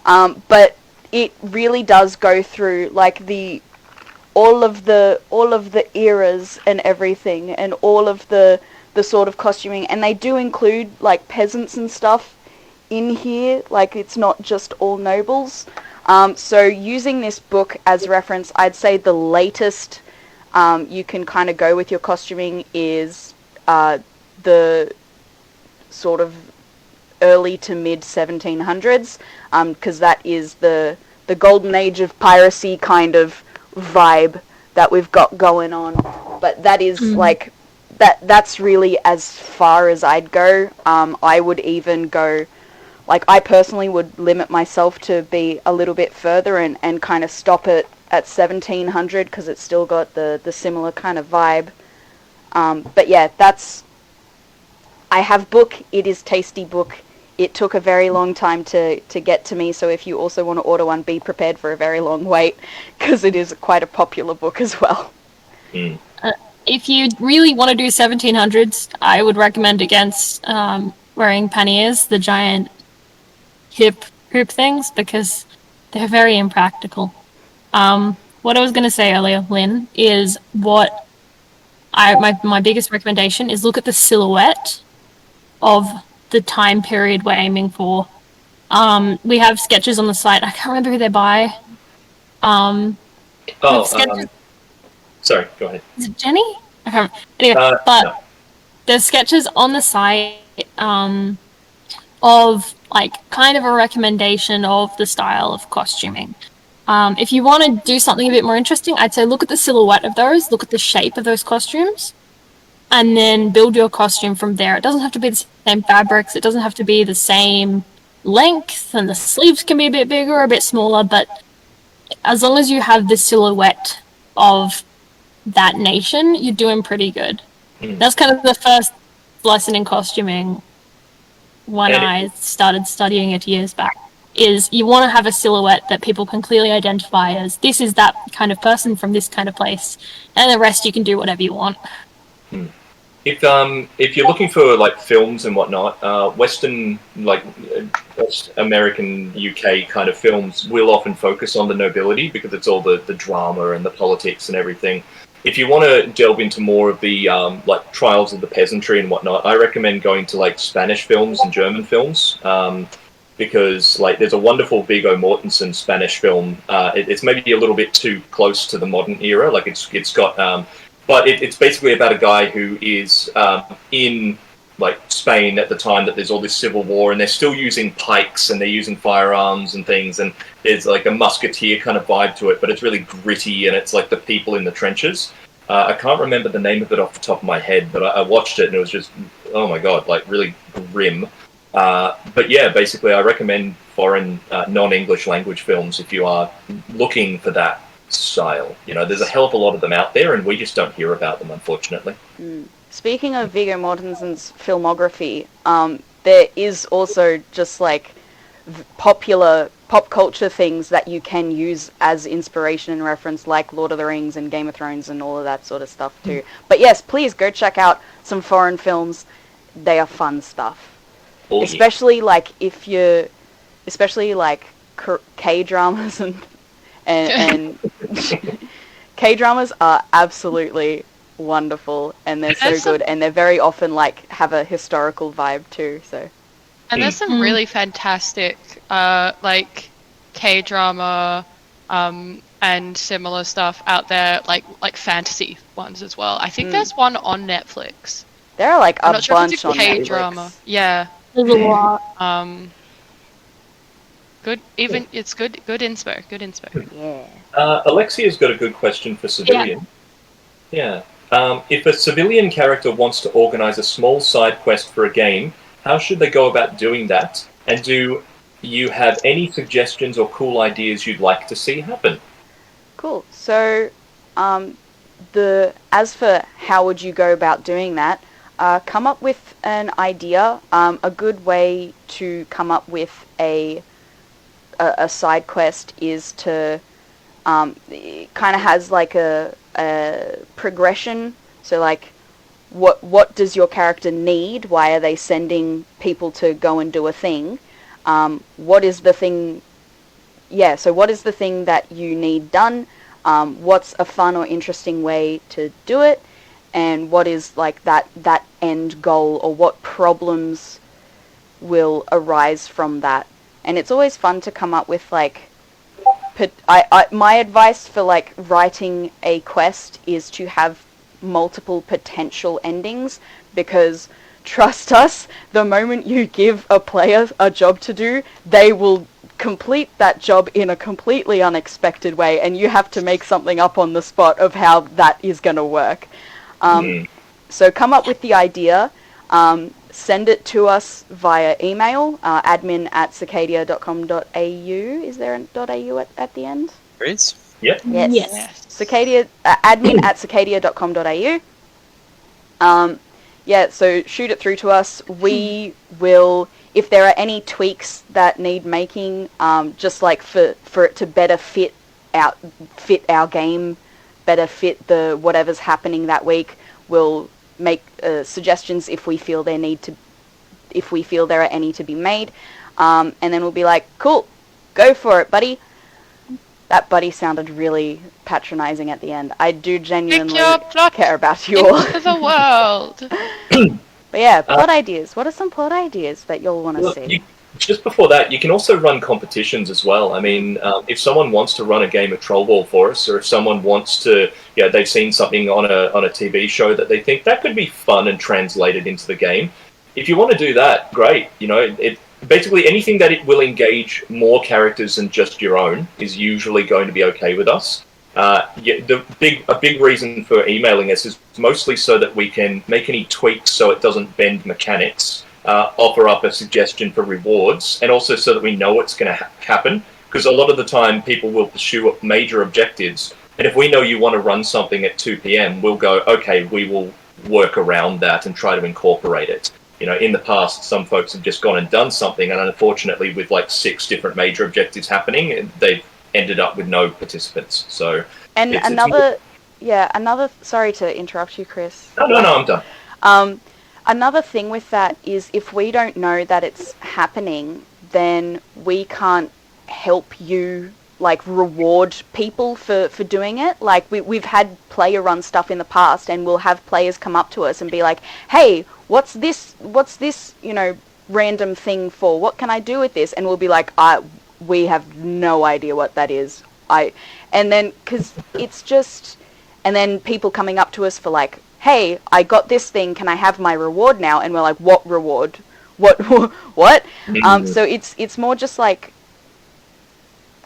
But it really does go through all of the eras and everything, and all of the sort of costuming, and they do include peasants and stuff in here. It's not just all nobles. So using this book as reference, I'd say the latest you can kind of go with your costuming is the sort of early to mid 1700s, because that is the golden age of piracy kind of vibe that we've got going on. But that is that's really as far as I'd go. I would even go, I personally would limit myself to be a little bit further and kind of stop it at 1700, because it's still got the similar kind of vibe. But yeah, I have book. It is tasty book. it took a very long time to get to me, so if you also want to order one, be prepared for a very long wait, because it is quite a popular book as well. Mm. If you really want to do 1700s, I would recommend against wearing panniers, the giant hip hoop things, because they're very impractical. What I was going to say earlier, Lynn, is what my biggest recommendation is look at the silhouette of the time period we're aiming for. We have sketches on the site. I can't remember who they're by. Sorry, go ahead. Is it Jenny? I can't remember. Anyway, no. There's sketches on the site of like kind of a recommendation of the style of costuming. If you want to do something a bit more interesting, I'd say look at the silhouette of those, look at the shape of those costumes, and then build your costume from there. It doesn't have to be the same fabrics, it doesn't have to be the same length, and the sleeves can be a bit bigger or a bit smaller, but as long as you have the silhouette of that nation, you're doing pretty good. That's kind of the first lesson in costuming when I started studying it years back, is you want to have a silhouette that people can clearly identify as this is that kind of person from this kind of place, and the rest you can do whatever you want. If you're looking for like films and whatnot, Western, like West American, UK kind of films will often focus on the nobility because it's all the drama and the politics and everything. If you want to delve into more of the like trials of the peasantry and whatnot, I recommend going to like Spanish films and German films, because like there's a wonderful Viggo Mortensen Spanish film. It's maybe a little bit too close to the modern era. Like it's got, but it's basically about a guy who is in like Spain at the time that there's all this civil war, and they're still using pikes and they're using firearms and things, and there's like a musketeer kind of vibe to it, but it's really gritty and it's like the people in the trenches. I can't remember the name of it off the top of my head, but I watched it and it was just, oh my god, like really grim. But yeah, basically I recommend foreign non-English language films if you are looking for that style. You know, there's a hell of a lot of them out there and we just don't hear about them, unfortunately. Speaking of Viggo Mortensen's filmography, there is also just like popular pop culture things that you can use as inspiration and reference, like Lord of the Rings and Game of Thrones and all of that sort of stuff too. But yes, please go check out some foreign films. They are fun stuff. Especially like if you're, especially like K-dramas and K-dramas are absolutely wonderful, and they're so good, and they're very often like have a historical vibe too. So, and there's some really fantastic like K-drama and similar stuff out there, like fantasy ones as well. I think there's one on Netflix. There are like I'm a not sure bunch if it's on K-drama. Netflix. Yeah. There's a lot. Good. Even it's good. Good inspo. Good inspo. Yeah. Alexia's got a good question for Civilian. Yeah. If a civilian character wants to organize a small side quest for a game, how should they go about doing that? And do you have any suggestions or cool ideas you'd like to see happen? Cool. So, as for how would you go about doing that, come up with an idea. A good way to come up with a side quest is to it kind of has like a progression. So like what does your character need? Why are they sending people to go and do a thing? What is the thing? Yeah, so what is the thing that you need done? What's a fun or interesting way to do it? And what is like that end goal, or what problems will arise from that? And it's always fun to come up with like my advice for like writing a quest is to have multiple potential endings, because trust us, the moment you give a player a job to do, they will complete that job in a completely unexpected way, and you have to make something up on the spot of how that is going to work. So come up with the idea, send it to us via email, admin@scy'kadia.com.au. Is there an .au at the end? There is. Yep. Yes. Scy'kadia, admin@scy'kadia.com.au. yeah, so shoot it through to us. We will, if there are any tweaks that need making, just like for it to better fit our game, better fit the whatever's happening that week, we'll make suggestions if we feel there are any to be made, and then we'll be like, cool, go for it, buddy. That buddy sounded really patronizing at the end. I do genuinely care about you all. Into the world. But yeah, plot ideas. What are some plot ideas that you'll want to see? Just before that, you can also run competitions as well. I mean, if someone wants to run a game of Troll Ball for us, or if someone wants to, they've seen something on a TV show that they think that could be fun and translated into the game. If you want to do that, great. Basically anything that it will engage more characters than just your own is usually going to be okay with us. A big reason for emailing us is mostly so that we can make any tweaks so it doesn't bend mechanics, offer up a suggestion for rewards, and also so that we know what's going to happen. Because a lot of the time people will pursue major objectives, and if we know you want to run something at 2 p.m, we'll go, okay, we will work around that and try to incorporate it. In the past, some folks have just gone and done something, and unfortunately, with like 6 different major objectives happening, they've ended up with no participants. So, sorry to interrupt you, Chris. No, I'm done. Another thing with that is if we don't know that it's happening, then we can't help you reward people for doing it. Like we've had player run stuff in the past, and we'll have players come up to us and be like, hey, what's this random thing for? What can I do with this? And we'll be like, we have no idea what that is. And then people coming up to us for like, hey, I got this thing, can I have my reward now? And we're like, what reward? What? So it's more just like,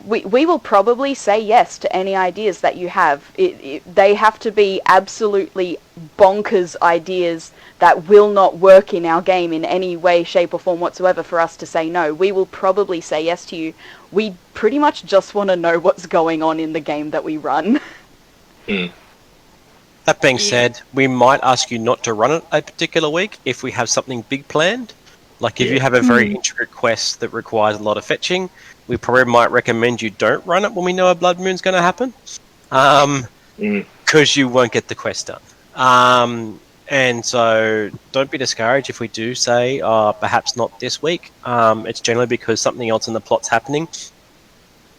we will probably say yes to any ideas that you have. They have to be absolutely bonkers ideas that will not work in our game in any way, shape or form whatsoever for us to say no. We will probably say yes to you. We pretty much just want to know what's going on in the game that we run. That being said, we might ask you not to run it a particular week if we have something big planned. Like if you have a very intricate quest that requires a lot of fetching, we probably might recommend you don't run it when we know a blood moon's going to happen, because you won't get the quest done. And so don't be discouraged if we do say, perhaps not this week. It's generally because something else in the plot's happening,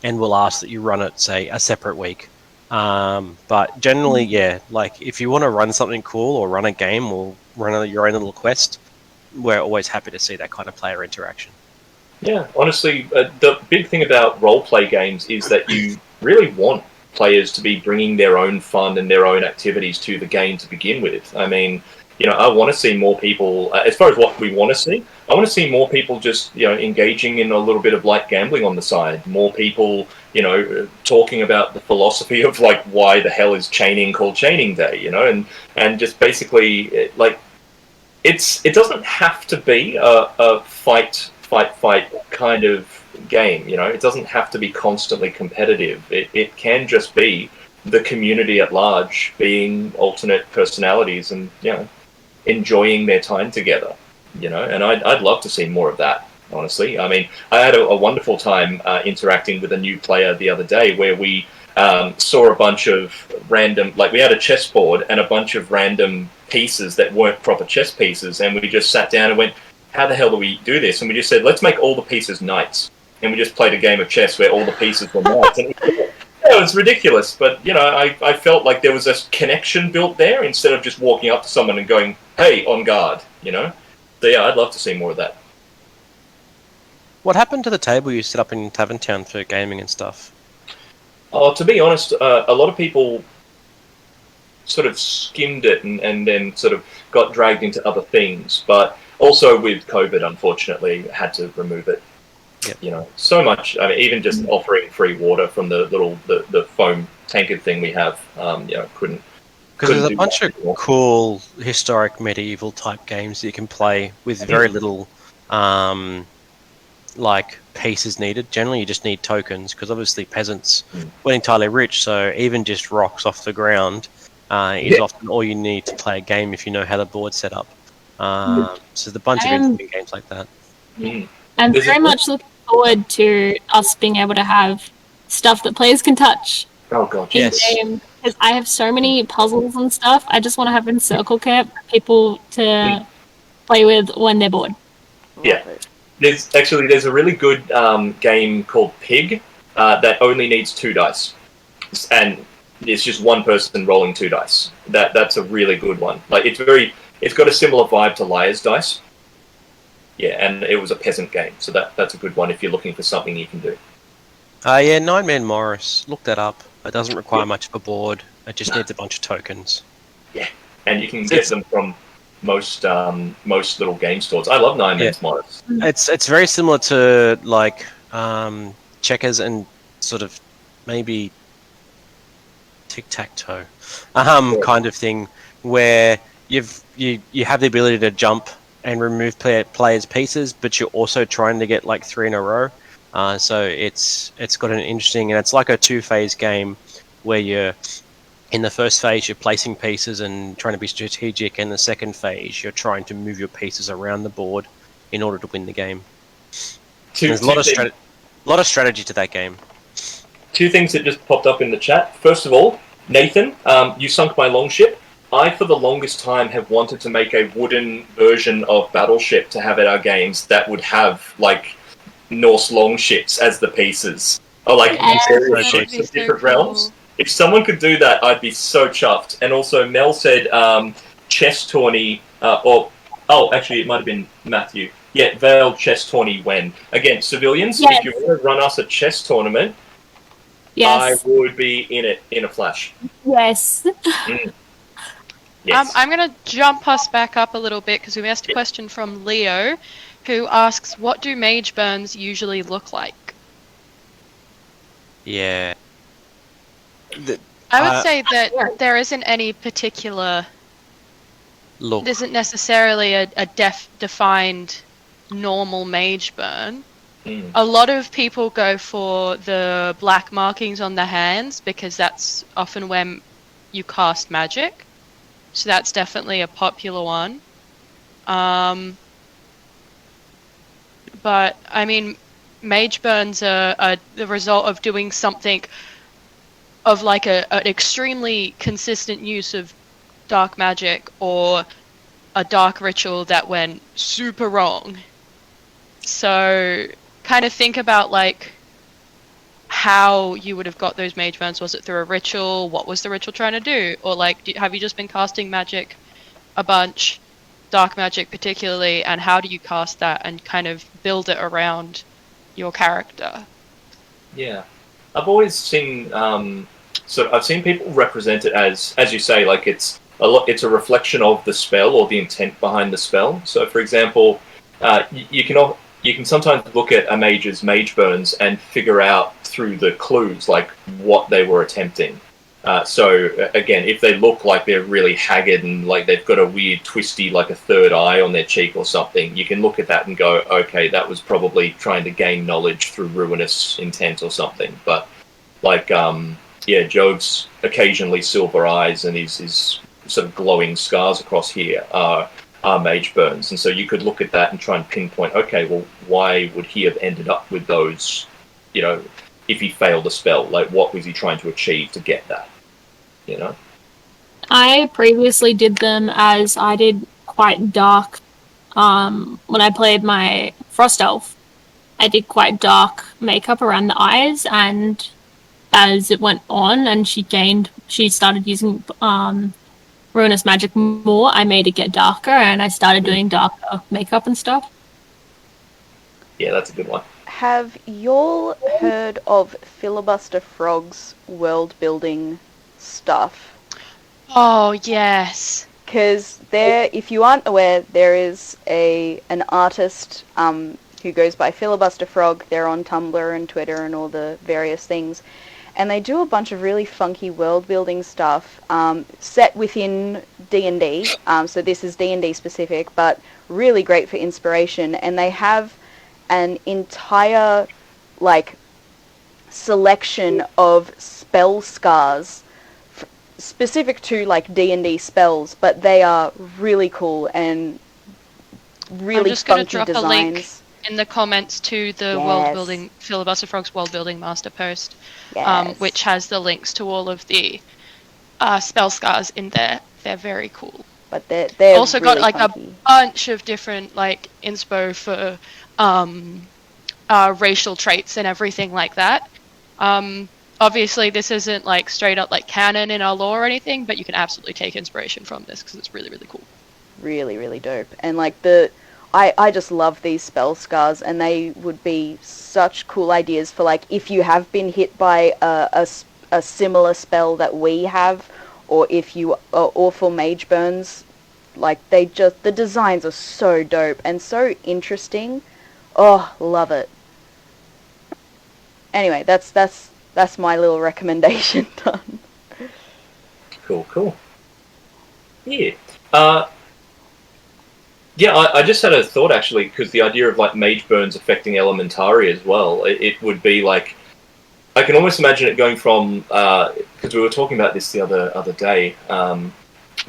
and we'll ask that you run it, say, a separate week. But generally, if you want to run something cool or run a game or run your own little quest, we're always happy to see that kind of player interaction. Yeah, honestly, the big thing about role-play games is that you really want players to be bringing their own fun and their own activities to the game to begin with. I mean, I want to see more people, as far as what we want to see, I want to see more people just, engaging in a little bit of light gambling on the side. More people, talking about the philosophy of, why the hell is chaining called Chaining Day, and just basically, it doesn't have to be a fight kind of game, it doesn't have to be constantly competitive. It can just be the community at large being alternate personalities and, enjoying their time together, and I'd love to see more of that, honestly. I mean, I had a wonderful time interacting with a new player the other day where we saw a bunch of random, we had a chessboard and a bunch of random pieces that weren't proper chess pieces, and we just sat down and went, how the hell do we do this? And we just said, let's make all the pieces knights. And we just played a game of chess where all the pieces were knights. And it was ridiculous, but, I felt like there was a connection built there instead of just walking up to someone and going, hey, on guard, So yeah, I'd love to see more of that. What happened to the table you set up in Tavern Town for gaming and stuff? Oh, to be honest, a lot of people sort of skimmed it and then sort of got dragged into other things, but also with COVID, unfortunately, had to remove it. Yep. So much. I mean, even just offering free water from the little the foam tankard thing we have, couldn't. Because there's a bunch of cool historic medieval type games that you can play with very little, pieces needed. Generally, you just need tokens because obviously peasants weren't entirely rich, so even just rocks off the ground is often all you need to play a game if you know how the board's set up. So there's a bunch of interesting games like that. I'm very much looking forward to us being able to have stuff that players can touch. Oh god, in game, because I have so many puzzles and stuff. I just want to have in Circle Camp for people to play with when they're bored. Yeah, there's a really good game called Pig that only needs 2 dice, and it's just one person rolling 2 dice. That's a really good one. Like it's got a similar vibe to Liar's Dice. Yeah, and it was a peasant game, so that's a good one if you're looking for something you can do. Yeah, 9-Man Morris. Look that up. It doesn't require much of a board. It just needs a bunch of tokens. Yeah, and you can get them from most little game stores. I love 9-Man Morris. It's very similar to like checkers and sort of maybe tic-tac-toe kind of thing, where you have the ability to jump and remove players' pieces, but you're also trying to get like 3 in a row. So it's got an interesting, and it's like a 2-phase game where you're in the first phase you're placing pieces and trying to be strategic, and the second phase you're trying to move your pieces around the board in order to win the game. There's a lot of strategy to that game. 2 things that just popped up in the chat. First of all, Nathan, you sunk my longship. I, for the longest time, have wanted to make a wooden version of Battleship to have at our games that would have, like, Norse longships as the pieces. Or, like, various ships of different realms. If someone could do that, I'd be so chuffed. And also, Mel said chess tourney, actually, it might have been Matthew. Yeah, Vale chess tourney when. Again, civilians, if you want to run us a chess tournament, I would be in it in a flash. Yes. Yes. I'm going to jump us back up a little bit because we asked a question from Leo, who asks, what do mage burns usually look like? Yeah. I would say that there isn't any particular look. There isn't necessarily a defined normal mage burn. A lot of people go for the black markings on the hands because that's often when you cast magic. So that's definitely a popular one. But, I mean, mage burns are the result of doing something of like an extremely consistent use of dark magic or a dark ritual that went super wrong. So, kind of think about like how you would have got those mage burns. Was it through a ritual? What was the ritual trying to do? Or like, have you just been casting magic a bunch, dark magic particularly, and how do you cast that and kind of build it around your character? Yeah, I've always seen I've seen people represent it as you say, like it's a reflection of the spell or the intent behind the spell. So, for example, you can sometimes look at a mage's mage burns and figure out through the clues like what they were attempting. So again, if they look like they're really haggard and like they've got a weird twisty, like a third eye on their cheek or something, you can look at that and go, okay, that was probably trying to gain knowledge through ruinous intent or something. But like, Jogue's occasionally silver eyes and his sort of glowing scars across here are mage burns, and so you could look at that and try and pinpoint, okay, well, why would he have ended up with those, if he failed a spell, like what was he trying to achieve to get that, I previously did them as I did quite dark, when I played my Frost Elf, I did quite dark makeup around the eyes, and as it went on and she started using ruinous magic more, I made it get darker and I started doing darker makeup and stuff. Yeah, that's a good one. Have y'all heard of Filibuster Frog's world building stuff? Oh, yes. Because if you aren't aware, there is an artist who goes by Filibuster Frog. They're on Tumblr and Twitter and all the various things. And they do a bunch of really funky world-building stuff set within D&D. So this is D&D specific, but really great for inspiration. And they have an entire, selection of spell scars specific to, D&D spells. But they are really cool and really funky designs. A link in the comments to the world building Filibuster Frog's world building master post, which has the links to all of the spell scars in there. They're very cool. But they're also really got like funky. A bunch of different like inspo for racial traits and everything like that. Obviously, this isn't like straight up like canon in our lore or anything, but you can absolutely take inspiration from this because it's really, really cool. Really, really dope. And like I just love these spell scars, and they would be such cool ideas for like if you have been hit by a similar spell that we have, or if you or for mage burns. Like the designs are so dope and so interesting. Oh, love it. Anyway, that's my little recommendation done. Cool. Yeah. I just had a thought actually, because the idea of like mage burns affecting elementari as well, it would be like, I can almost imagine it going from, because we were talking about this the other day,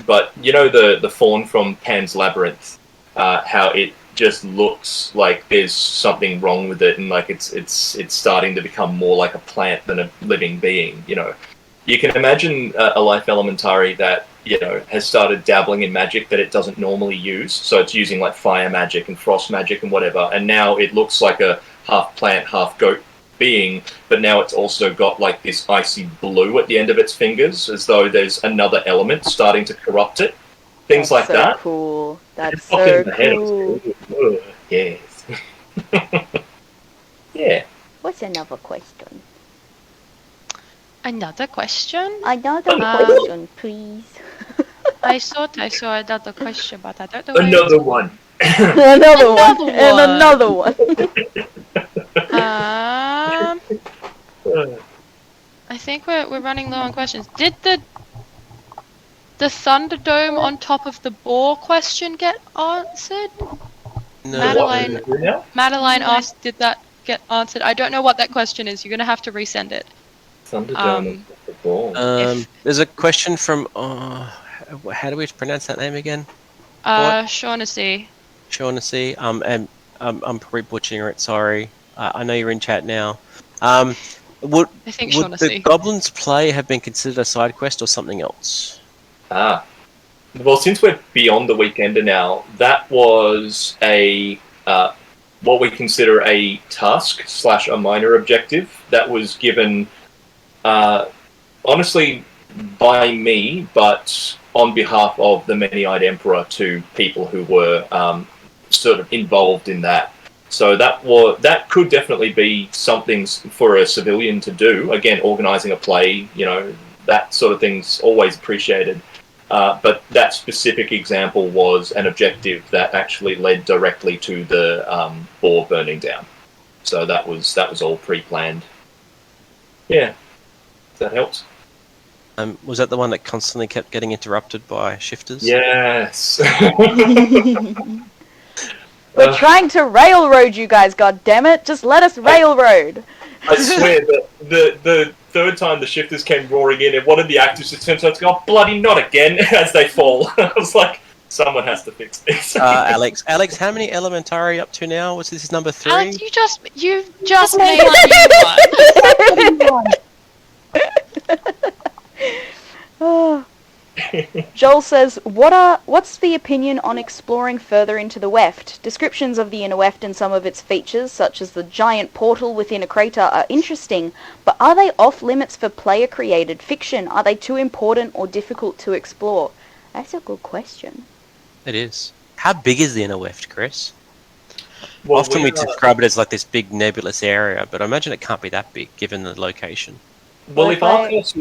but you know the fawn from Pan's Labyrinth, how it just looks like there's something wrong with it, and like it's starting to become more like a plant than a living being. You know, you can imagine a life elementari that has started dabbling in magic that it doesn't normally use. So it's using like fire magic and frost magic and whatever, and now it looks like a half plant, half goat being, but now it's also got like this icy blue at the end of its fingers, as though there's another element starting to corrupt it. Things like so that. Cool. That's so cool. Yes. Yeah. What's another question? Another question? Another question, please. I thought I saw another question, but I don't know. Another one. Another one. And another one. I think we're running low on questions. Did the Thunderdome on top of the boar question get answered? No. Madeline asked, did that get answered? I don't know what that question is. You're going to have to resend it. Thunderdome on the boar. There's a question from, how do we pronounce that name again? Shaughnessy. Shaughnessy. And I'm probably butchering it, sorry. I know you're in chat now. Would the Goblins Play have been considered a side quest or something else? Well, since we're beyond the Weekender now, that was a what we consider a task / a minor objective that was given, honestly, by me, but on behalf of the Many-Eyed Emperor to people who were sort of involved in that. So that could definitely be something for a civilian to do. Again, organising a play, that sort of thing's always appreciated. But that specific example was an objective that actually led directly to the boar burning down. So that was all pre-planned. Yeah, that helps. Was that the one that constantly kept getting interrupted by shifters? Yes. We're trying to railroad you guys, goddammit! Just let us railroad! I swear that the third time the shifters came roaring in, and one of the actors just turns around to go, "Oh, bloody not again," as they fall. I was like, someone has to fix this. Alex, how many elementari up to now? What's this, number 3? Alex, you just made a new one. Oh. Joel says, what's the opinion on exploring further into the Weft? Descriptions of the inner Weft and some of its features, such as the giant portal within a crater, are interesting, but are they off limits for player-created fiction? Are they too important or difficult to explore? That's a good question. It is. How big is the inner Weft, Chris? Well, often we describe it as like this big nebulous area, but I imagine it can't be that big given the location. Well, if Arcos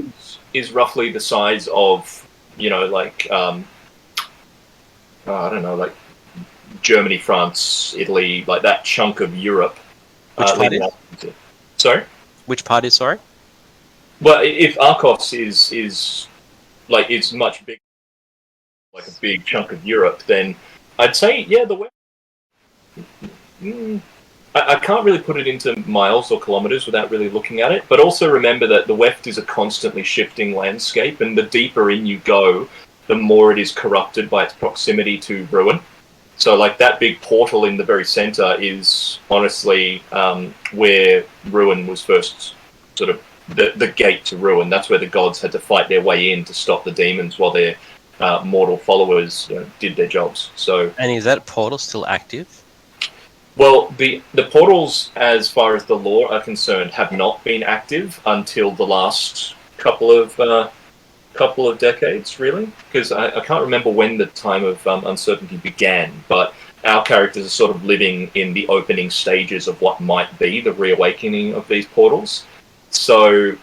is roughly the size of, I don't know, like Germany, France, Italy, like that chunk of Europe. Which part is? Sorry? Which part is, sorry? Well, if Arcos is like, it's much bigger, like a big chunk of Europe, then I'd say, yeah, the West. I can't really put it into miles or kilometres without really looking at it, but also remember that the Weft is a constantly shifting landscape, and the deeper in you go, the more it is corrupted by its proximity to ruin. So, like, that big portal in the very center is honestly where Ruin was first sort of the gate to Ruin. That's where the gods had to fight their way in to stop the demons while their mortal followers did their jobs. So, and is that portal still active? Well, the portals, as far as the lore are concerned, have not been active until the last couple of decades, really, because I can't remember when the time of uncertainty began, but our characters are sort of living in the opening stages of what might be the reawakening of these portals. So,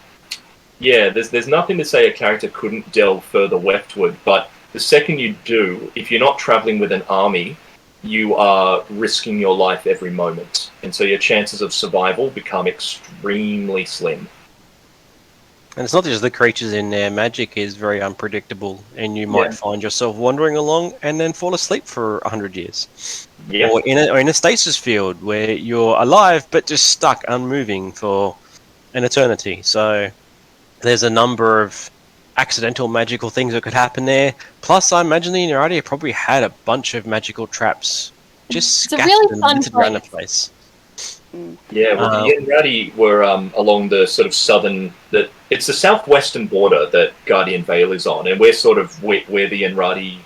yeah, there's nothing to say a character couldn't delve further westward, but the second you do, if you're not traveling with an army, you are risking your life every moment, and so your chances of survival become extremely slim. And it's not just the creatures in there. Magic is very unpredictable, and you might find yourself wandering along and then fall asleep for 100 years. Yeah. Or in a stasis field where you're alive but just stuck unmoving for an eternity. So there's a number of accidental magical things that could happen there. Plus, I imagine the Inrati probably had a bunch of magical traps just scattered around the place. Yeah, well, the Inrati were along the sort of southern... It's the southwestern border that Guardian Vale is on, and we're sort of where the Inrati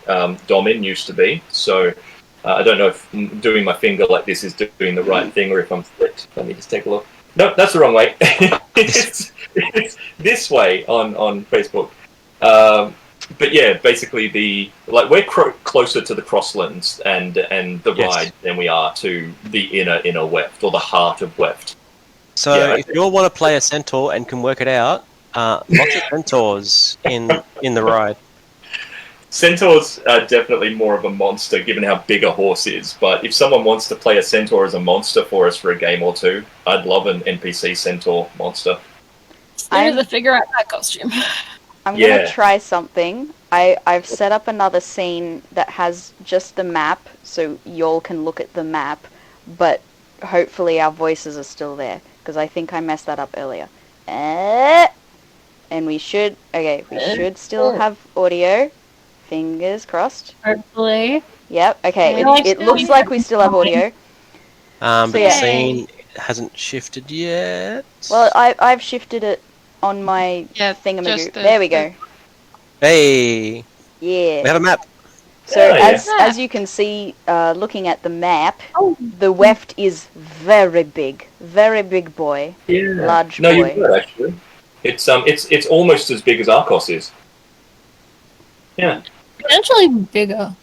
Domin used to be. So I don't know if doing my finger like this is doing the right thing, or if I'm flipped. Let me just take a look. No, that's the wrong way. it's this way on Facebook. But yeah, basically we're closer to the Crosslands and the Ride than we are to the inner Weft, or the heart of Weft. So if you all want to play a centaur and can work it out, lots of centaurs in the Ride. Centaurs are definitely more of a monster, given how big a horse is. But if someone wants to play a centaur as a monster for us for a game or two, I'd love an NPC centaur monster. I have to figure out that costume. I'm going to try something. I've set up another scene that has just the map, so y'all can look at the map, but hopefully our voices are still there, because I think I messed that up earlier. And we should still have audio. Fingers crossed. Hopefully. Yep, okay, it looks like we still have audio. But the scene hasn't shifted yet. Well, I've shifted it on my thingamagoo. There we go. Hey! Yeah. We have a map. So as you can see, looking at the map, the Weft is very big boy. Yeah. Large boy. No, you're right, actually. It's almost as big as Arcos is. Yeah. Potentially bigger.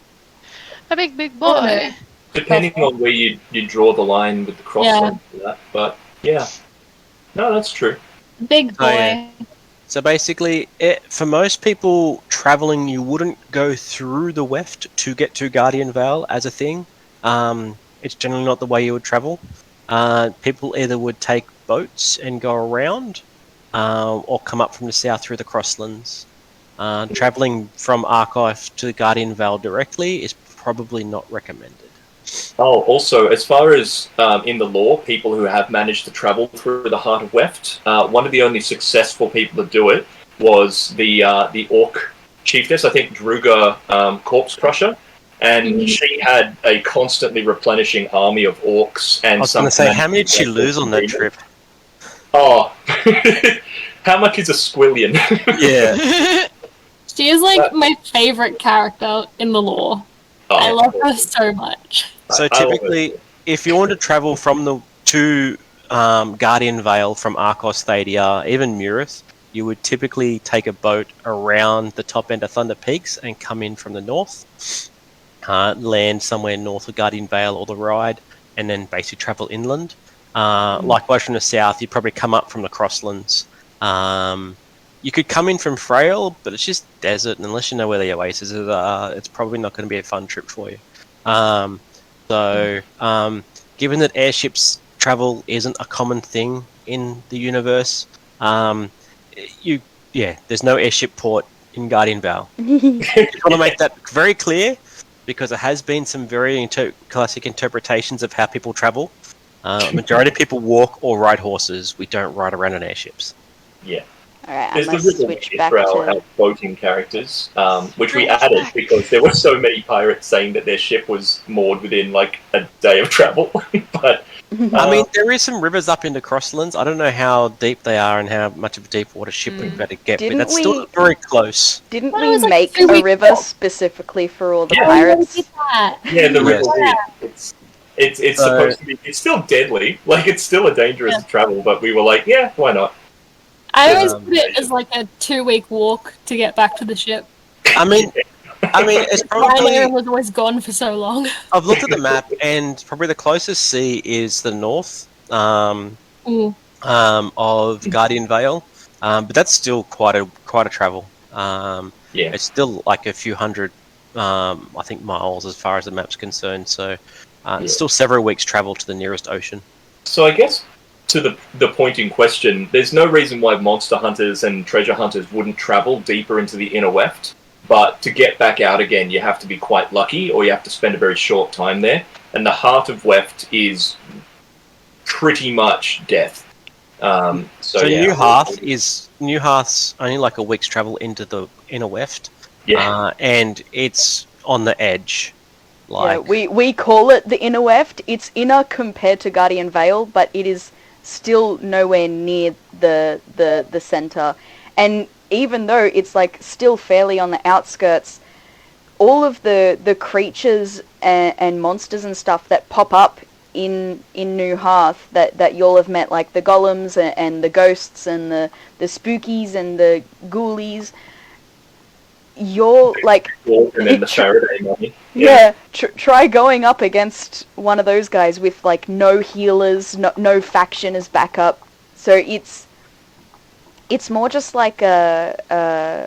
A big boy. Depending on where you draw the line with the crossline for that, but yeah. No, that's true. Big boy. Oh, yeah. So basically, for most people traveling, you wouldn't go through the Weft to get to Guardian Vale as a thing. It's generally not the way you would travel. People either would take boats and go around, or come up from the south through the Crosslands. Traveling from Archive to Guardian Vale directly is probably not recommended. Oh, also, as far as in the lore, people who have managed to travel through the heart of Weft, one of the only successful people to do it was the Orc chiefess, I think Druga Corpse Crusher, and she had a constantly replenishing army of orcs. And I was going to say, how many did she lose on that trip? Oh, how much is a squillion? Yeah. She is like my favorite character in the lore. I love her so much. So typically, if you want to travel from to Guardian Vale from Arcos Scy'kadia, even Murith, you would typically take a boat around the top end of Thunder Peaks and come in from the north, land somewhere north of Guardian Vale or the Ride, and then basically travel inland. Likewise from the south, you'd probably come up from the Crosslands. You could come in from Frail, but it's just desert, and unless you know where the oases are, it's probably not going to be a fun trip for you. Given that airships travel isn't a common thing in the universe, there's no airship port in Guardian Vale. Just want to make that very clear, because there has been some very classic interpretations of how people travel. Majority of people walk or ride horses. We don't ride around in airships. Yeah. Alright, I There's the must river switch weir back for our to... boating characters, which we Bring us added back. because there were so many pirates saying that their ship was moored within like a day of travel. But I mean, there is some rivers up into Crosslands. I don't know how deep they are and how much of a deep water ship we've got to get, but Didn't that's still we- very close. Didn't Well, it we was like make 2 a weeks river long. specifically for all the Yeah. pirates? Did that. yeah, the river Yes. weir. It's So- supposed to be. It's still deadly. Like it's still a dangerous Yeah. travel. But we were like, yeah, why not? I always Um, put it as like a 2-week walk to get back to the ship. I mean, it's Ryanair probably. was always gone for so long. I've looked at the map, and probably the closest sea is the north Ooh. of Guardian Vale, but that's still quite a travel. Yeah. It's still like a few hundred, I think, miles as far as the map's concerned. So it's still several weeks' travel to the nearest ocean. So I guess to the point in question, there's no reason why monster hunters and treasure hunters wouldn't travel deeper into the inner weft. But to get back out again, you have to be quite lucky, or you have to spend a very short time there. And the heart of weft is pretty much death. So yeah, New Hearth's only like a week's travel into the inner weft. Yeah. And it's on the edge. Like we call it the inner weft. It's inner compared to Guardian Vale, but it is still nowhere near the center. And even though it's like still fairly on the outskirts, all of the creatures and monsters and stuff that pop up in New Hearth that you'll have met, like the golems and the ghosts and the spookies and the ghoulies, you're like... And then the Faraday money. Yeah, try going up against one of those guys with like no healers, no faction as backup. So it's more just like a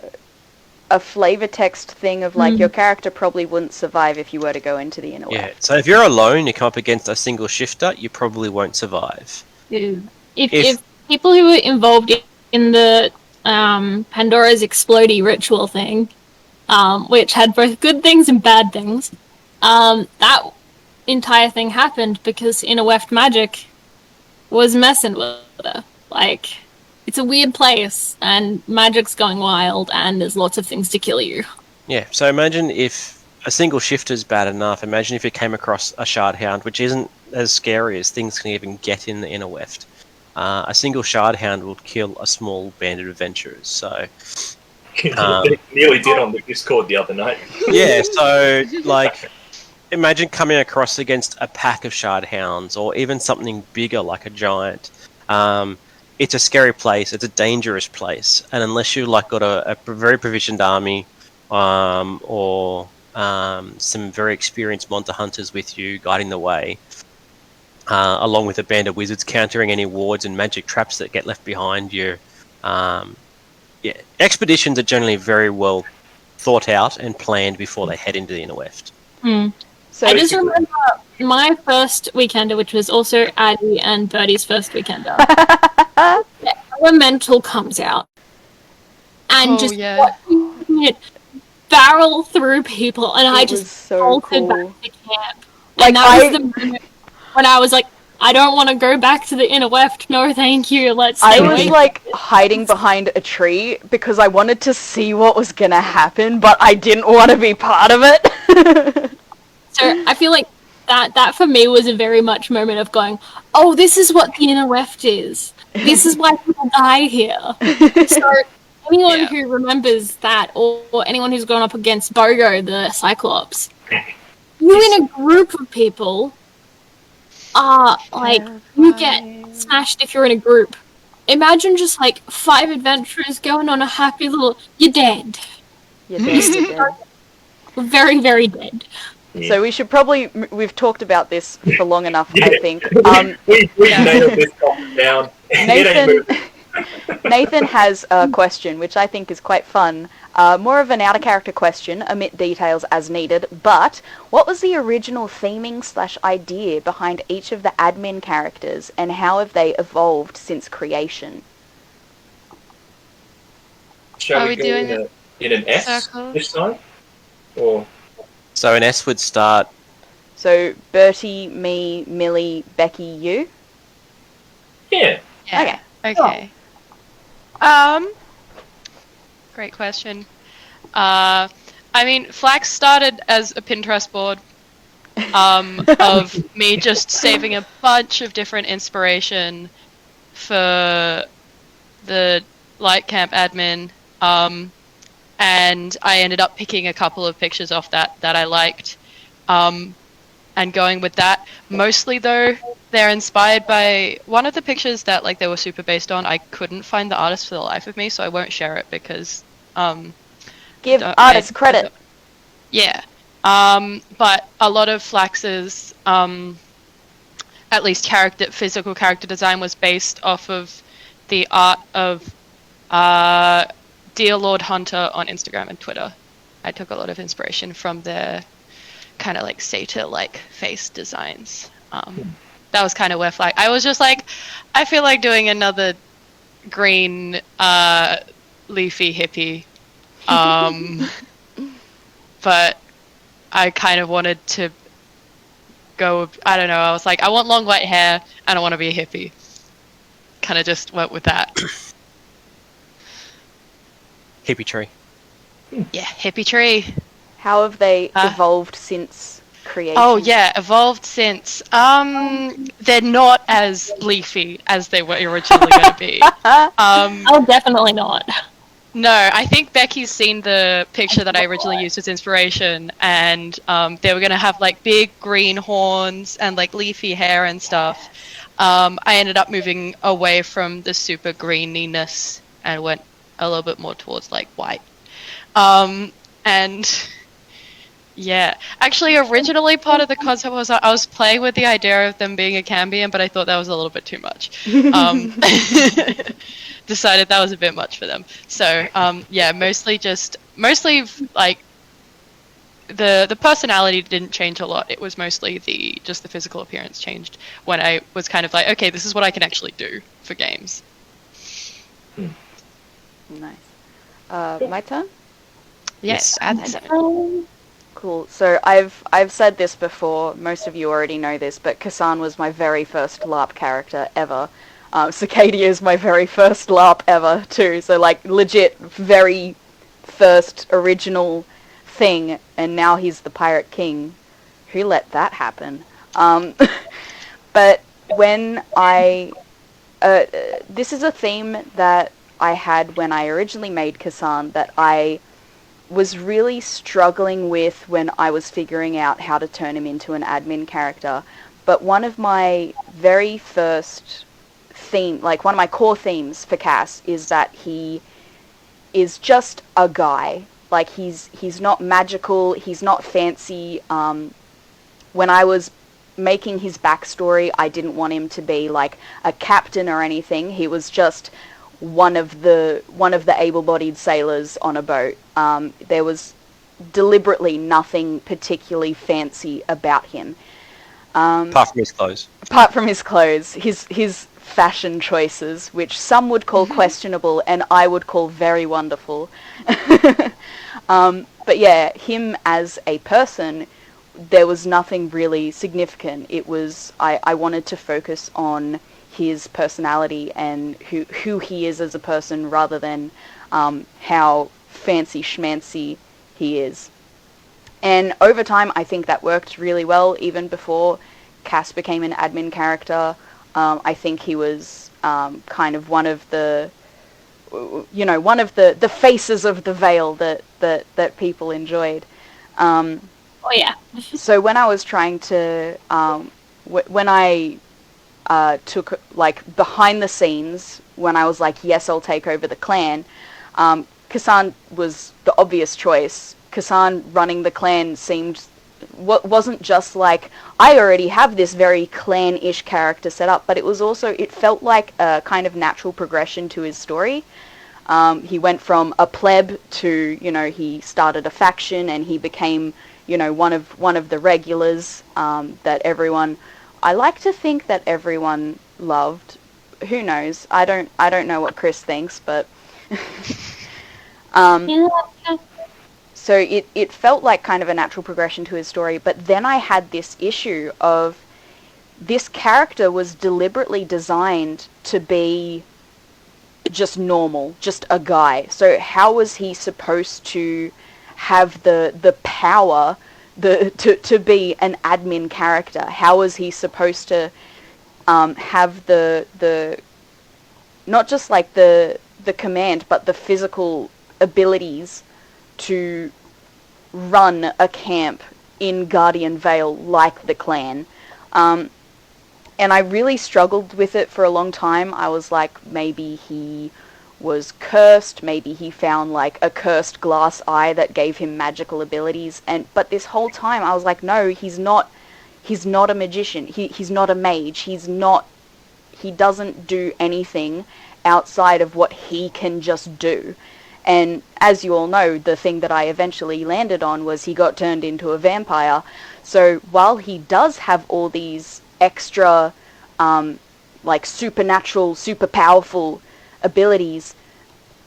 flavor text thing of like your character probably wouldn't survive if you were to go into the inner weft. Yeah, so if you're alone, you come up against a single shifter, you probably won't survive. If people who were involved in the Pandora's Explodey ritual thing, which had both good things and bad things, that entire thing happened because inner weft magic was messing with her. Like, it's a weird place, and magic's going wild, and there's lots of things to kill you. Yeah, so imagine if a single shifter's bad enough. Imagine if you came across a shard hound, which isn't as scary as things can even get in the inner weft. A single shard hound would kill a small band of adventurers. So It nearly did on the Discord the other night. yeah, so like imagine coming across against a pack of shard hounds, or even something bigger like a giant. It's a scary place. It's a dangerous place, and unless you like got a very provisioned army, or some very experienced monster hunters with you guiding the way, along with a band of wizards countering any wards and magic traps that get left behind you. Yeah, expeditions are generally very well thought out and planned before they head into the inner weft. So I just remember my first weekender, which was also Addie and Birdie's first weekender. The Elemental comes out, and watching it barrel through people, and I just so bolted cool. back to camp. Like, And that was the moment when I was like, I don't want to go back to the inner weft. No, thank you. Let's stay I was away. like hiding behind a tree because I wanted to see what was gonna happen, but I didn't want to be part of it. So I feel like that for me was a very much moment of going, oh, this is what the inner weft is. This is why people die here. So anyone who remembers that, or anyone who's gone up against Bogo, the Cyclops, you in a group of people are like, you get smashed if you're in a group. Imagine just like 5 adventurers going on a happy little, you're dead. You're dead. Very, very dead. So we should probably... We've talked about this for long enough, I think. We nailed this topic down. Nathan has a question, which I think is quite fun. More of an out-of-character question, omit details as needed, but what was the original theming/idea behind each of the admin characters, and how have they evolved since creation? Shall we go in an S circle this time? Or... So an S would start. So Bertie, me, Millie, Becky, you? Yeah. Yeah. Okay. Okay. Great question. I mean, Flax started as a Pinterest board of me just saving a bunch of different inspiration for the Light Camp admin, and I ended up picking a couple of pictures off that I liked, and going with that. Mostly, though, they're inspired by one of the pictures that like they were super based on. I couldn't find the artist for the life of me, so I won't share it because give artists credit. Yeah. But a lot of Flax's, at least physical character design was based off of the art of Dear Lord Hunter on Instagram and Twitter. I took a lot of inspiration from their kind of like satyr-like face designs. That was kind of where I was just like, I feel like doing another green leafy hippie. But I kind of wanted to go, I don't know, I was like, I want long white hair and I want to be a hippie. Kind of just went with that. Hippie tree. Yeah, hippie tree. How have they evolved since creation? Oh yeah, evolved since. They're not as leafy as they were originally going to be. Oh, definitely not. No, I think Becky's seen the picture that I originally used as inspiration, and they were going to have like big green horns and like leafy hair and stuff. I ended up moving away from the super greeniness and went a little bit more towards like white. And yeah, actually originally part of the concept was I was playing with the idea of them being a Cambion, but I thought that was a little bit too much. Decided that was a bit much for them. So yeah, mostly like the personality didn't change a lot. It was mostly just the physical appearance changed when I was kind of like, okay, this is what I can actually do for games. Nice. My turn? Yes. Cool. So I've said this before. Most of you already know this, but Kassan was my very first LARP character ever. Scy'kadia is my very first LARP ever too. So like legit very first original thing, and now he's the Pirate King. Who let that happen? But when this is a theme that I had when I originally made Kassan that I was really struggling with when I was figuring out how to turn him into an admin character. But one of my very first one of my core themes for Cass is that he is just a guy. Like he's not magical, he's not fancy. When I was making his backstory, I didn't want him to be like a captain or anything. He was just one of the able-bodied sailors on a boat. There was deliberately nothing particularly fancy about him. Apart from his clothes. Apart from his clothes, his fashion choices, which some would call questionable and I would call very wonderful. But yeah, him as a person, there was nothing really significant. It was I wanted to focus on his personality and who he is as a person rather than how fancy schmancy he is. And over time, I think that worked really well. Even before Cass became an admin character, I think he was kind of one of the faces of the Veil that people enjoyed. Oh yeah. So when I was trying to, when I took like behind the scenes, when I was like, yes, I'll take over the clan, Kassan was the obvious choice. Kassan running the clan wasn't just like, I already have this very clan-ish character set up, but it felt like a kind of natural progression to his story. He went from a pleb to, he started a faction and he became, one of the regulars that I like to think that everyone loved. Who knows? I don't know what Chris thinks, but so it felt like kind of a natural progression to his story. But then I had this issue of this character was deliberately designed to be just normal, just a guy. So how was he supposed to have the power to be an admin character? How was he supposed to have the not just like the command, but the physical abilities to run a camp in Guardian Vale like the clan? And I really struggled with it for a long time. I was like, maybe he was cursed, maybe he found like a cursed glass eye that gave him magical abilities, but this whole time I was like, no, he's not a magician, he's not a mage, he doesn't do anything outside of what he can just do. And as you all know, the thing that I eventually landed on was he got turned into a vampire. So while he does have all these extra like supernatural, super powerful abilities,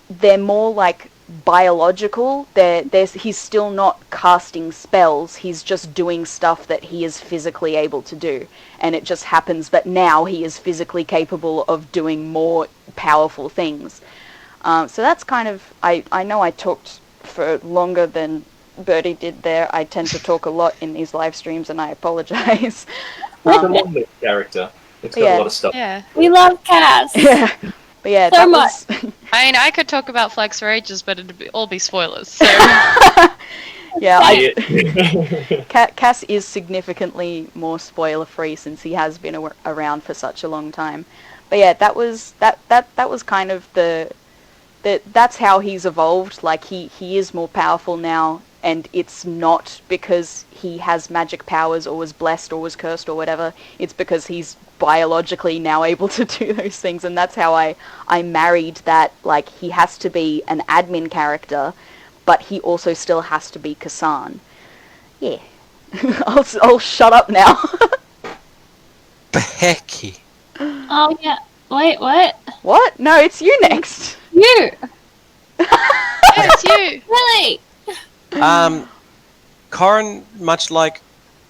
they're more like biological. He's still not casting spells, he's just doing stuff that he is physically able to do, and it just happens that now he is physically capable of doing more powerful things. So that's kind of, I know I talked for longer than Birdie did there. I tend to talk a lot in these live streams, and I apologize. It's a long character. It's got a lot of stuff. Yeah. We love Cass. Yeah. But yeah, So that much. was... I mean, I could talk about Flex for ages, but it'd all be spoilers. So. Yeah, Cass is significantly more spoiler-free since he has been around for such a long time. But yeah, that was kind of that's how he's evolved. Like he is more powerful now, and it's not because he has magic powers or was blessed or was cursed or whatever. It's because he's biologically now able to do those things, and that's how I married that. Like, he has to be an admin character, but he also still has to be Kassan. Yeah. I'll shut up now. Becky. Oh yeah. Wait, what? What? No, it's you next. You. Yeah, it's you. Really? Corin, much like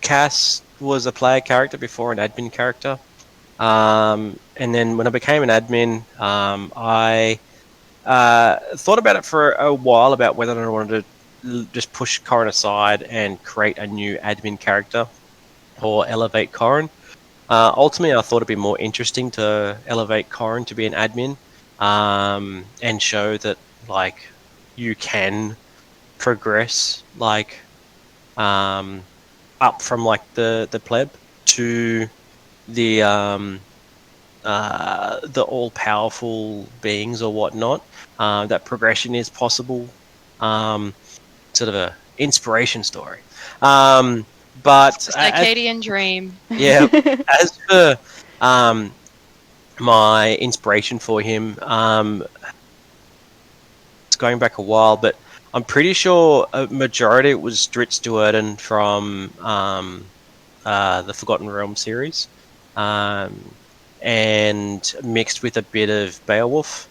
Cass, was a player character before an admin character. And then when I became an admin, I thought about it for a while about whether or not I wanted to just push Corin aside and create a new admin character or elevate Corin. Ultimately, I thought it'd be more interesting to elevate Corin to be an admin, and show that, like, you can progress, like, up from, like, the pleb to the all-powerful beings or whatnot. That progression is possible. Sort of a inspiration story. But Scy'kadian dream. Yeah, as for my inspiration for him, it's going back a while, but I'm pretty sure a majority it was Dritz Duerden from the Forgotten Realm series, and mixed with a bit of Beowulf.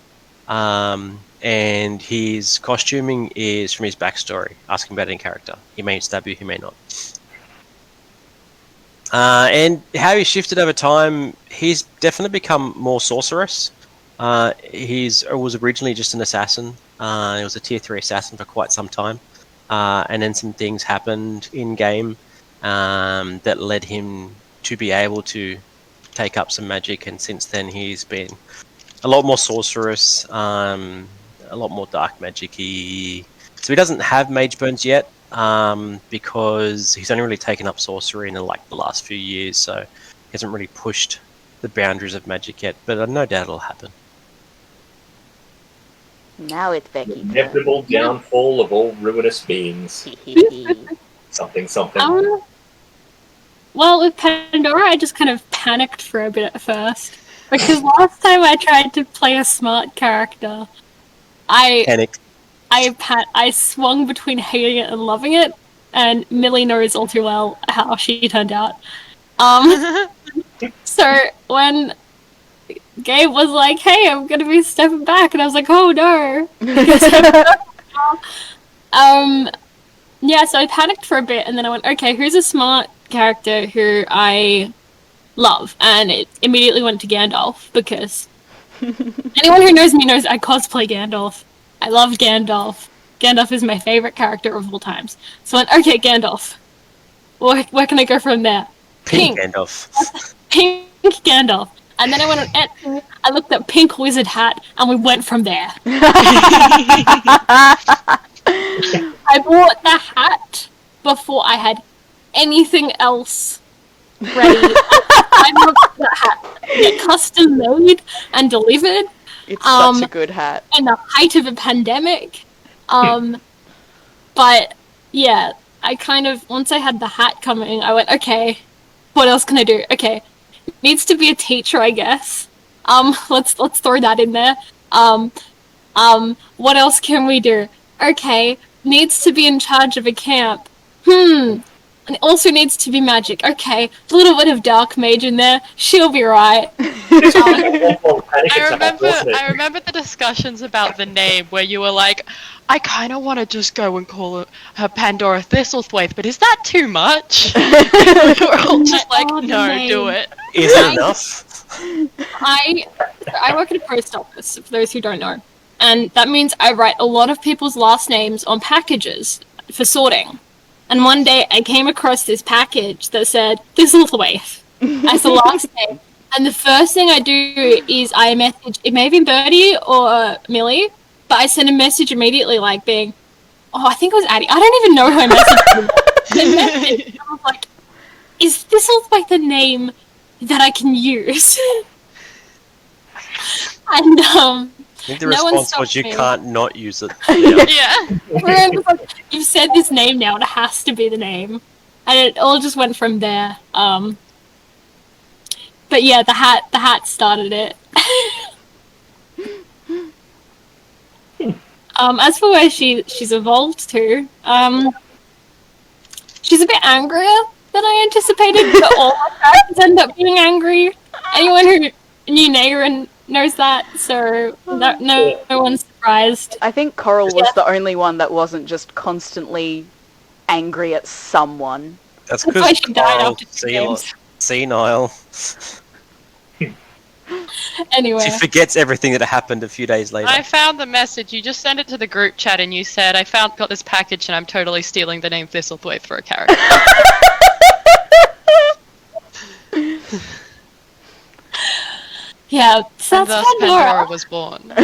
And his costuming is from his backstory, asking about any character. He may stab you, he may not. And how he shifted over time, he's definitely become more sorcerous. He was originally just an assassin. He was a tier 3 assassin for quite some time. And then some things happened in-game that led him to be able to take up some magic. And since then, he's been a lot more sorcerous, a lot more dark magic-y. So he doesn't have mage burns yet. Because he's only really taken up sorcery in the last few years, so he hasn't really pushed the boundaries of magic yet, but no doubt it'll happen. Now it's Becky. Inevitable downfall of all ruinous beings. Something. Well, with Pandora, I just kind of panicked for a bit at first. Because last time I tried to play a smart character, Panicked. I swung between hating it and loving it, and Millie knows all too well how she turned out. So when Gabe was like, "Hey, I'm gonna be stepping back," and I was like, "Oh no!" Yeah, so I panicked for a bit, and then I went, "Okay, who's a smart character who I love?" And it immediately went to Gandalf because Anyone who knows me knows I cosplay Gandalf. I love Gandalf. Gandalf is my favorite character of all times. So I went, okay, Gandalf. Where can I go from there? Pink Gandalf. Pink Gandalf. And then I went on Etsy, I looked up pink wizard hat, and we went from there. I bought the hat before I had anything else ready. I bought the hat get custom made and delivered. It's such a good hat. In the height of a pandemic. But yeah, I kind of, once I had the hat coming, I went, okay, what else can I do? Okay, needs to be a teacher, I guess. Let's throw that in there. What else can we do? Okay, needs to be in charge of a camp. And it also needs to be magic. Okay, a little bit of dark mage in there. She'll be right. I remember the discussions about the name where you were like, I kind of want to just go and call her Pandora Thistlethwaite, but is that too much? We were all just like, no, do it. Is it enough? I work at a post office, for those who don't know. And that means I write a lot of people's last names on packages for sorting. And one day I came across this package that said Thistlethwaite as the last name. And the first thing I do is I message, it may be Birdie or Millie, but I send a message immediately like being, oh, I think it was Addie. I don't even know who I messaged. I was like, is Thistlethwaite the name that I can use? And I think the response was you can't not use it. Yeah. You've said this name now, it has to be the name. And it all just went from there. But yeah, the hat started it. As for where she's evolved to, she's a bit angrier than I anticipated, but all my characters end up being angry. Anyone who knew Nayrin knows that, so no one's surprised. I think Coral was the only one that wasn't just constantly angry at someone. That's because Coral's senile. Anyway. She forgets everything that happened a few days later. I found the message. You just sent it to the group chat and you said, got this package and I'm totally stealing the name Thistlethwaite for a character. Yeah, so and thus Pandora was born.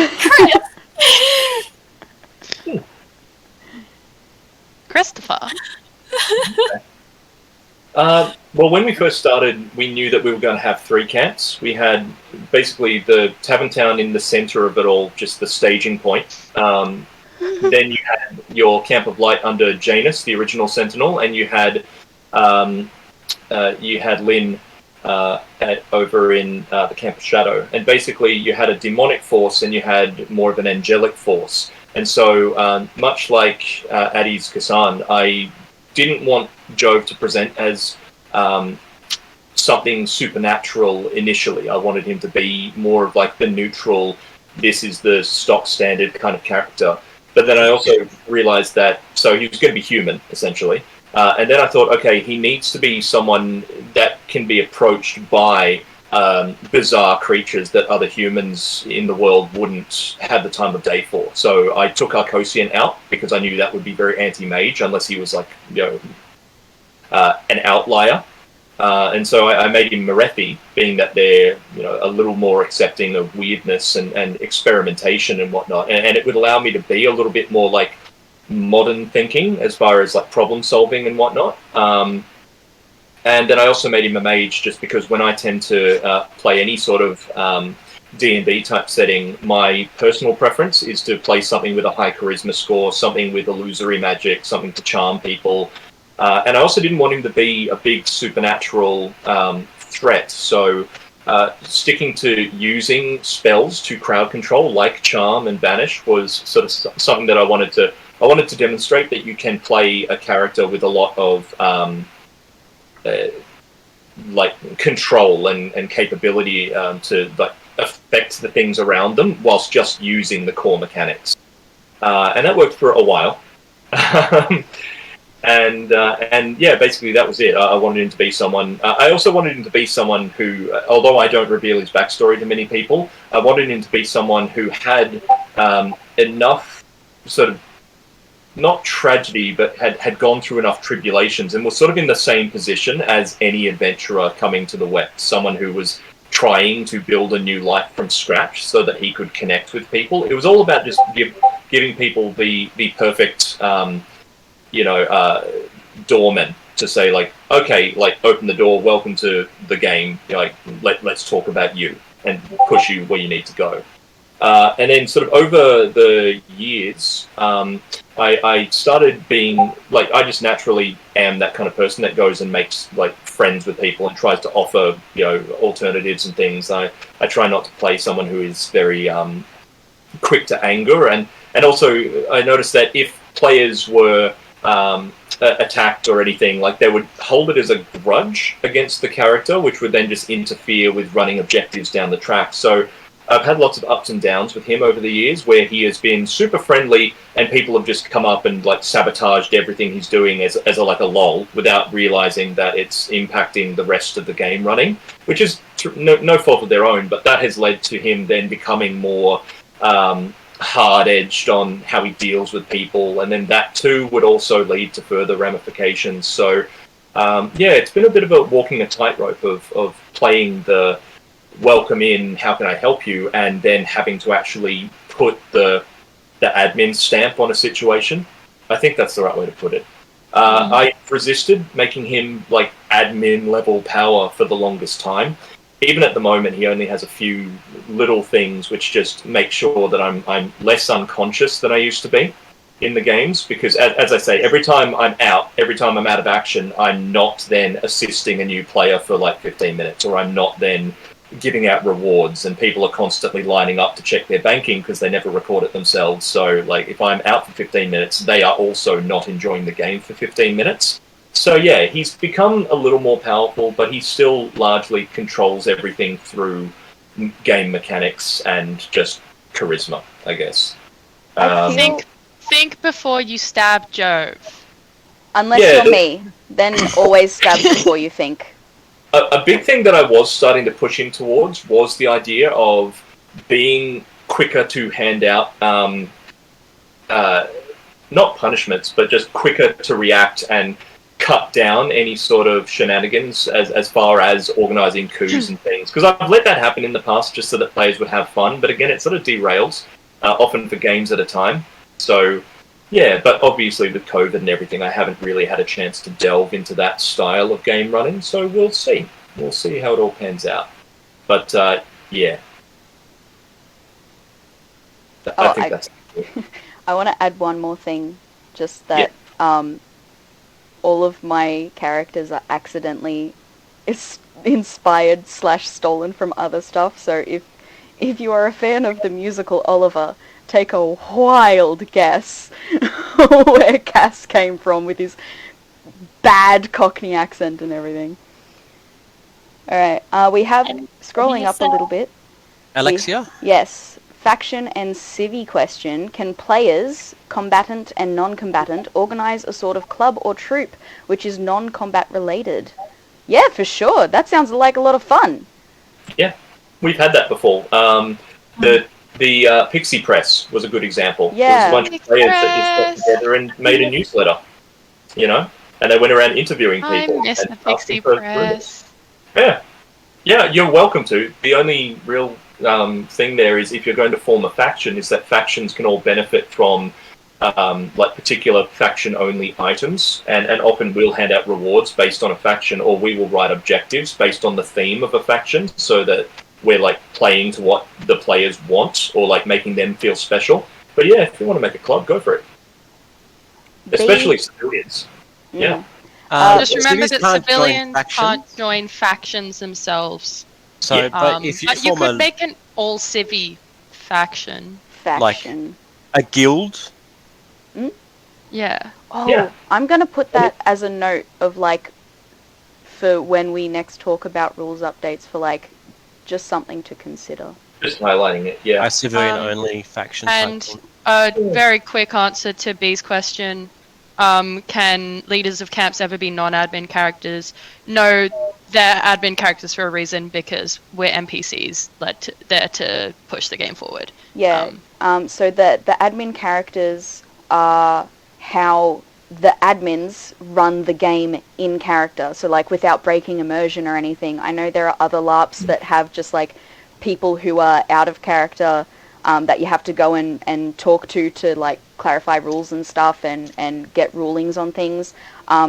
Christopher. Well, when we first started, we knew that we were going to have 3 camps. We had basically the Tavern Town in the center of it all, just the staging point. Then you had your Camp of Light under Janus, the original Sentinel, and you had Lynn over in the Camp of Shadow. And basically you had a demonic force and you had more of an angelic force. And so much like Addie's Kassan, I didn't want Jove to present as something supernatural initially. I wanted him to be more of like the neutral, this is the stock standard kind of character. But then I also realized that, so he was going to be human, essentially. And then I thought, okay, he needs to be someone that can be approached by bizarre creatures that other humans in the world wouldn't have the time of day for. So I took Arcosian out because I knew that would be very anti-mage unless he was like, an outlier. And so I made him Merethi, being that they're a little more accepting of weirdness and experimentation and whatnot. And it would allow me to be a little bit more like modern thinking as far as like problem solving and whatnot. And then I also made him a mage just because when I tend to play any sort of D&D type setting, my personal preference is to play something with a high charisma score, something with illusory magic, something to charm people. And I also didn't want him to be a big supernatural threat. So sticking to using spells to crowd control like Charm and Banish was sort of something that I wanted to demonstrate that you can play a character with a lot of like control and capability to like affect the things around them whilst just using the core mechanics. And that worked for a while. And yeah, basically that was it. I wanted him to be someone. I also wanted him to be someone who, although I don't reveal his backstory to many people, I wanted him to be someone who had enough sort of, not tragedy, but had gone through enough tribulations and was sort of in the same position as any adventurer coming to the West. Someone who was trying to build a new life from scratch so that he could connect with people. It was all about just giving people the perfect, doorman to say, like, okay, like, open the door, welcome to the game, like, let's talk about you and push you where you need to go. And then sort of over the years, I started being, like, I just naturally am that kind of person that goes and makes, like, friends with people and tries to offer, alternatives and things. I try not to play someone who is very quick to anger. And also I noticed that if players were attacked or anything, like, they would hold it as a grudge against the character, which would then just interfere with running objectives down the track. So I've had lots of ups and downs with him over the years, where he has been super friendly and people have just come up and, like, sabotaged everything he's doing as a lol, without realizing that it's impacting the rest of the game running, which is no fault of their own, but that has led to him then becoming more hard-edged on how he deals with people, and then that too would also lead to further ramifications. So it's been a bit of a walking a tightrope of playing the welcome in, how can I help you, and then having to actually put the admin stamp on a situation. I think that's the right way to put it. I resisted making him, like, admin level power for the longest time. Even at the moment, he only has a few little things which just make sure that I'm less unconscious than I used to be in the games, because as I say, every time I'm out of action, I'm not then assisting a new player for like 15 minutes, or I'm not then giving out rewards, and people are constantly lining up to check their banking because they never record it themselves. So, like, if I'm out for 15 minutes, they are also not enjoying the game for 15 minutes. So yeah, he's become a little more powerful, but he still largely controls everything through game mechanics and just charisma, I guess. Think before you stab Jove. Unless you're me, then always stab before you think. A big thing that I was starting to push him towards was the idea of being quicker to hand out, not punishments, but just quicker to react and cut down any sort of shenanigans as far as organising coups and things. Because I've let that happen in the past just so that players would have fun, but again, it sort of derails, often for games at a time. So, yeah, but obviously with COVID and everything, I haven't really had a chance to delve into that style of game running, so we'll see. We'll see how it all pans out. But, yeah. I think that's cool. I want to add one more thing, just that all of my characters are accidentally inspired / stolen from other stuff, so if you are a fan of the musical Oliver, take a wild guess where Cass came from with his bad Cockney accent and everything. Alright, we have, scrolling up a little bit. Alexia? Yes. Faction and civvy question. Can players, combatant and non-combatant, organise a sort of club or troop which is non-combat related? Yeah, for sure. That sounds like a lot of fun. Yeah, we've had that before. The Pixie Press was a good example. Yeah. There was a bunch of players that just got together and made a newsletter, and they went around interviewing people. I miss the and Pixie asking for Press. Yeah, you're welcome to. The only real thing there is, if you're going to form a faction, is that factions can all benefit from like particular faction-only items, and often we'll hand out rewards based on a faction, or we will write objectives based on the theme of a faction, so that we're like playing to what the players want, or like making them feel special. But yeah, if you want to make a club, go for it. Especially civilians. Yeah. Just remember that civilians can't join factions themselves. So, but if you could make an all-civvy faction. Like a guild? Yeah. Oh, yeah. I'm going to put that as a note of, like, for when we next talk about rules updates, for, like, just something to consider. Just highlighting it, yeah. A civilian-only faction. And a very quick answer to B's question. can leaders of camps ever be non-admin characters? No, they're admin characters for a reason, because we're NPCs there to push the game forward. Yeah. So the admin characters are how the admins run the game in character. So like without breaking immersion or anything. I know there are other LARPs that have just like people who are out of character that you have to go and talk to like clarify rules and stuff and get rulings on things.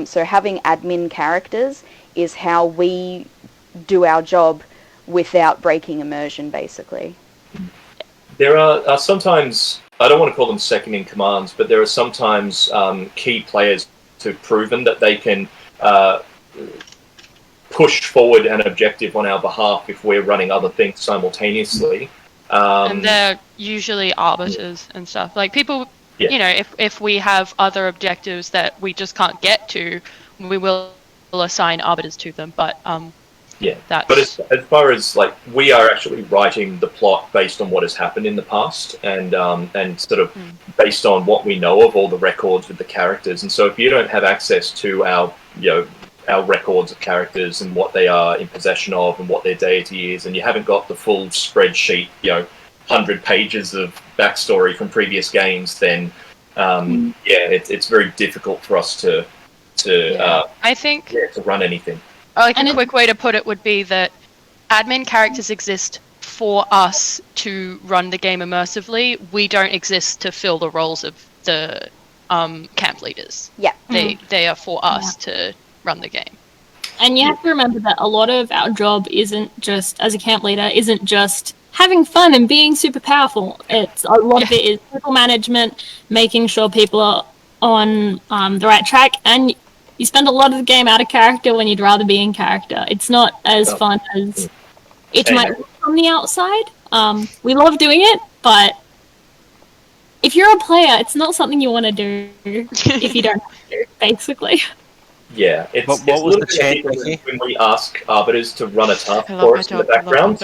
So having admin characters is how we do our job without breaking immersion, basically. There are sometimes, I don't want to call them second-in-commands, but there are sometimes key players who've proven that they can push forward an objective on our behalf if we're running other things simultaneously. And they're usually arbiters and stuff. Like people, you know, if we have other objectives that we just can't get to, we will assign arbiters to them. But that's... But as far as like, we are actually writing the plot based on what has happened in the past, and sort of based on what we know of all the records with the characters. And so if you don't have access to our records of characters and what they are in possession of and what their deity is, and you haven't got the full spreadsheet, 100 pages of backstory from previous games, then it's very difficult for us to I think to run anything. Like a quick way to put it would be that admin characters exist for us to run the game immersively. We don't exist to fill the roles of the camp leaders. Yeah. They are for us to run the game. And you have to remember that a lot of our job isn't just, as a camp leader, isn't just having fun and being super powerful. It's a lot of it is people management, making sure people are on the right track, and you spend a lot of the game out of character when you'd rather be in character. It's not as fun as it might look from the outside. We love doing it, but if you're a player, it's not something you want to do if you don't have to, basically. Yeah, it's what was the chant when we ask arbiters to run a task for us in the background.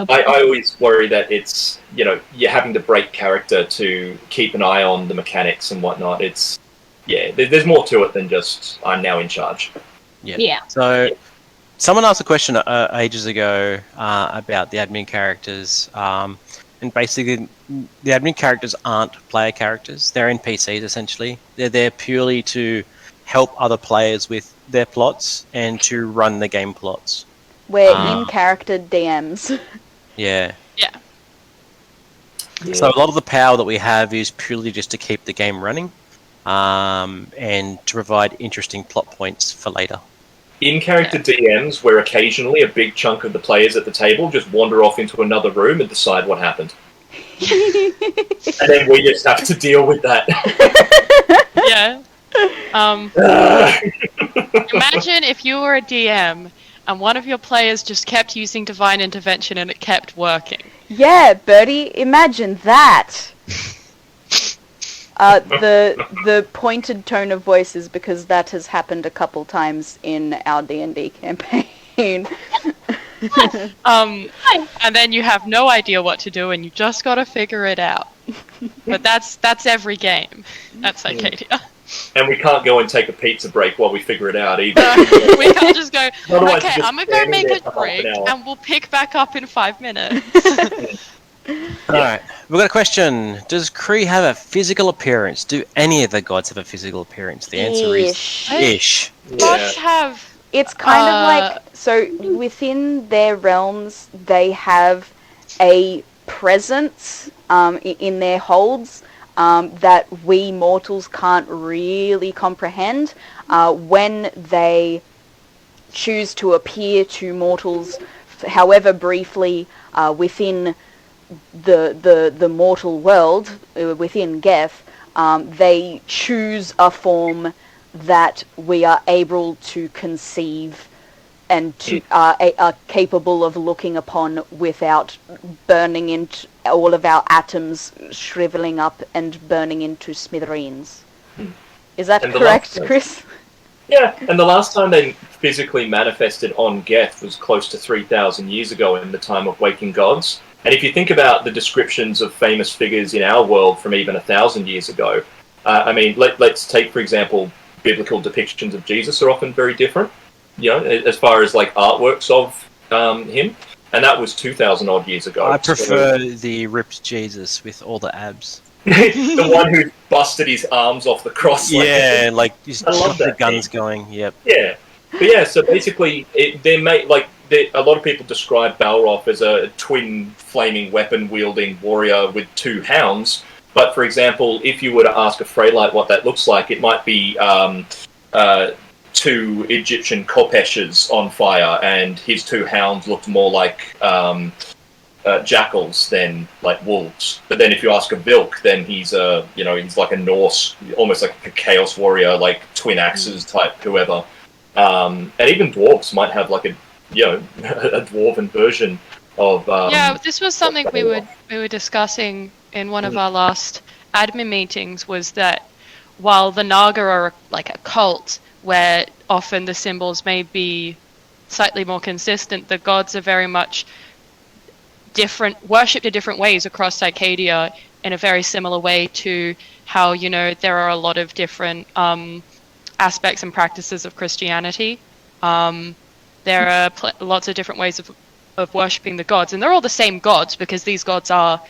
I always worry that it's, you're having to break character to keep an eye on the mechanics and whatnot. It's, there's more to it than just I'm now in charge. Yeah. So someone asked a question ages ago about the admin characters, and basically the admin characters aren't player characters. They're NPCs essentially. They're there purely to help other players with their plots and to run the game plots. We're in-character DMs. Yeah. Yeah. So a lot of the power that we have is purely just to keep the game running, and to provide interesting plot points for later. In-character DMs, where occasionally a big chunk of the players at the table just wander off into another room and decide what happened. And then we just have to deal with that. Yeah. Imagine if you were a DM and one of your players just kept using divine intervention and it kept working. Yeah, Bertie, imagine that. The pointed tone of voice is because that has happened a couple times in our D&D campaign. And then you have no idea what to do and you just gotta figure it out. But that's every game at Scy'kadia. And we can't go and take a pizza break while we figure it out either. We can't just go, Otherwise okay, I'm gonna go make a break and we'll pick back up in 5 minutes. Alright, we've got a question. Does Kree have a physical appearance? Do any of the gods have a physical appearance? The answer is ish. Gods have... It's kind of like, so within their realms, they have a presence in their holds that we mortals can't really comprehend. When they choose to appear to mortals, however briefly, within the mortal world, within Geth, they choose a form that we are able to conceive and to are capable of looking upon without burning into all of our atoms, shriveling up and burning into smithereens. Is that correct, Chris? Yeah, and the last time they physically manifested on Geth was close to 3,000 years ago in the time of Waking Gods. And if you think about the descriptions of famous figures in our world from even 1,000 years ago, I mean, let's take, for example, biblical depictions of Jesus are often very different, you know, as far as like artworks of him. And that was 2,000 odd years ago. I prefer the ripped Jesus with all the abs. The one who busted his arms off the cross. Yeah, like he's I love the that guns thing. going. Yep. Yeah, but yeah. So basically, a lot of people describe Balrog as a twin flaming weapon wielding warrior with 2 hounds. But for example, if you were to ask a Freylite what that looks like, it might be 2 Egyptian kopeshes on fire, and his 2 hounds looked more like jackals than like wolves. But then if you ask a Vilk, then he's he's like a Norse, almost like a chaos warrior, like twin axes type whoever. And even dwarves might have like a dwarven version of. This was something we were discussing in one of our last admin meetings. Was that while the Naga are like a cult, where often the symbols may be slightly more consistent, the gods are very much worshipped in different ways across Scy'kadia, in a very similar way to how, you know, there are a lot of different aspects and practices of Christianity. There are lots of different ways of worshipping the gods, and they're all the same gods because these gods are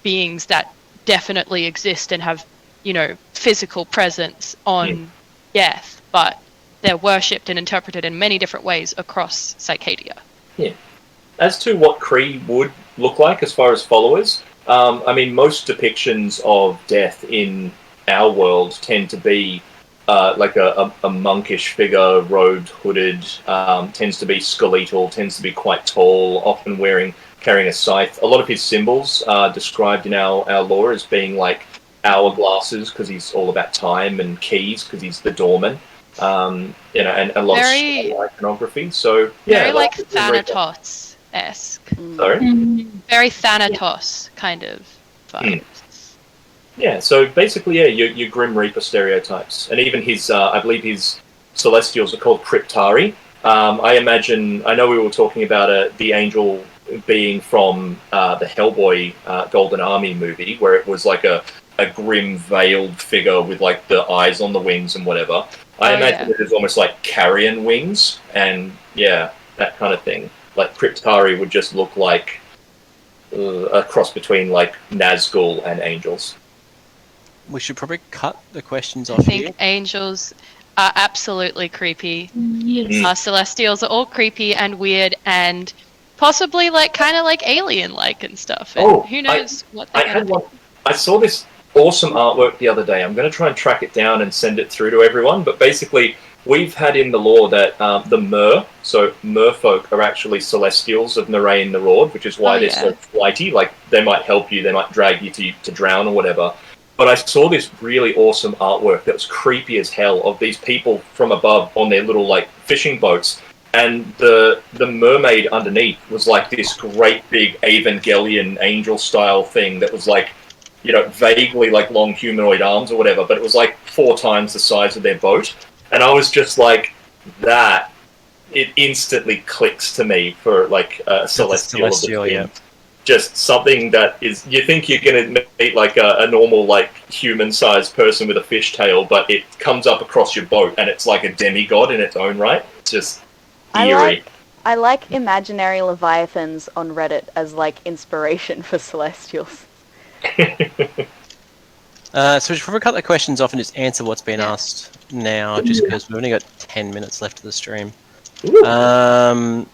beings that definitely exist and have, you know, physical presence on Geth, but they're worshipped and interpreted in many different ways across Scy'kadia. Yeah. As to what Kree would look like as far as followers, I mean, most depictions of death in our world tend to be like a monkish figure, robed, hooded, tends to be skeletal, tends to be quite tall, often carrying a scythe. A lot of his symbols are described in our lore as being like hourglasses, because he's all about time, and keys, because he's the doorman. And a lot of iconography. So yeah, very like Thanatos-esque. Sorry? Very Thanatos kind of vibes. Yeah, so basically, your Grim Reaper stereotypes. And even I believe his Celestials are called Cryptari. I know we were talking about the angel being from the Hellboy Golden Army movie, where it was like a grim, veiled figure with like the eyes on the wings and whatever. I imagine it is almost like carrion wings, and yeah, that kind of thing. Like Cryptari would just look like a cross between like Nazgul and angels. We should probably cut the questions off I think here. angels are absolutely creepy. Yes. Celestials are all creepy and weird and possibly like kind of like alien-like and stuff. And who knows what they're going to do. I saw this awesome artwork the other day. I'm going to try and track it down and send it through to everyone. But basically, we've had in the lore that the merfolk are actually celestials of Narayan the Rord, which is why they're so flighty. Like, they might help you, they might drag you to drown or whatever. But I saw this really awesome artwork that was creepy as hell of these people from above on their little like fishing boats, and the mermaid underneath was like this great big Evangelion angel style thing that was like, you know, vaguely like long humanoid arms or whatever, but it was like 4 times the size of their boat. And I was just like, it instantly clicks to me for like a celestial, yeah. Just something that is, you think you're going to meet like a normal like human-sized person with a fishtail, but it comes up across your boat and it's like a demigod in its own right. It's just eerie. I like imaginary leviathans on Reddit as like inspiration for celestials. So we should probably cut the questions off and just answer what's been asked now, just because we've only got 10 minutes left of the stream. So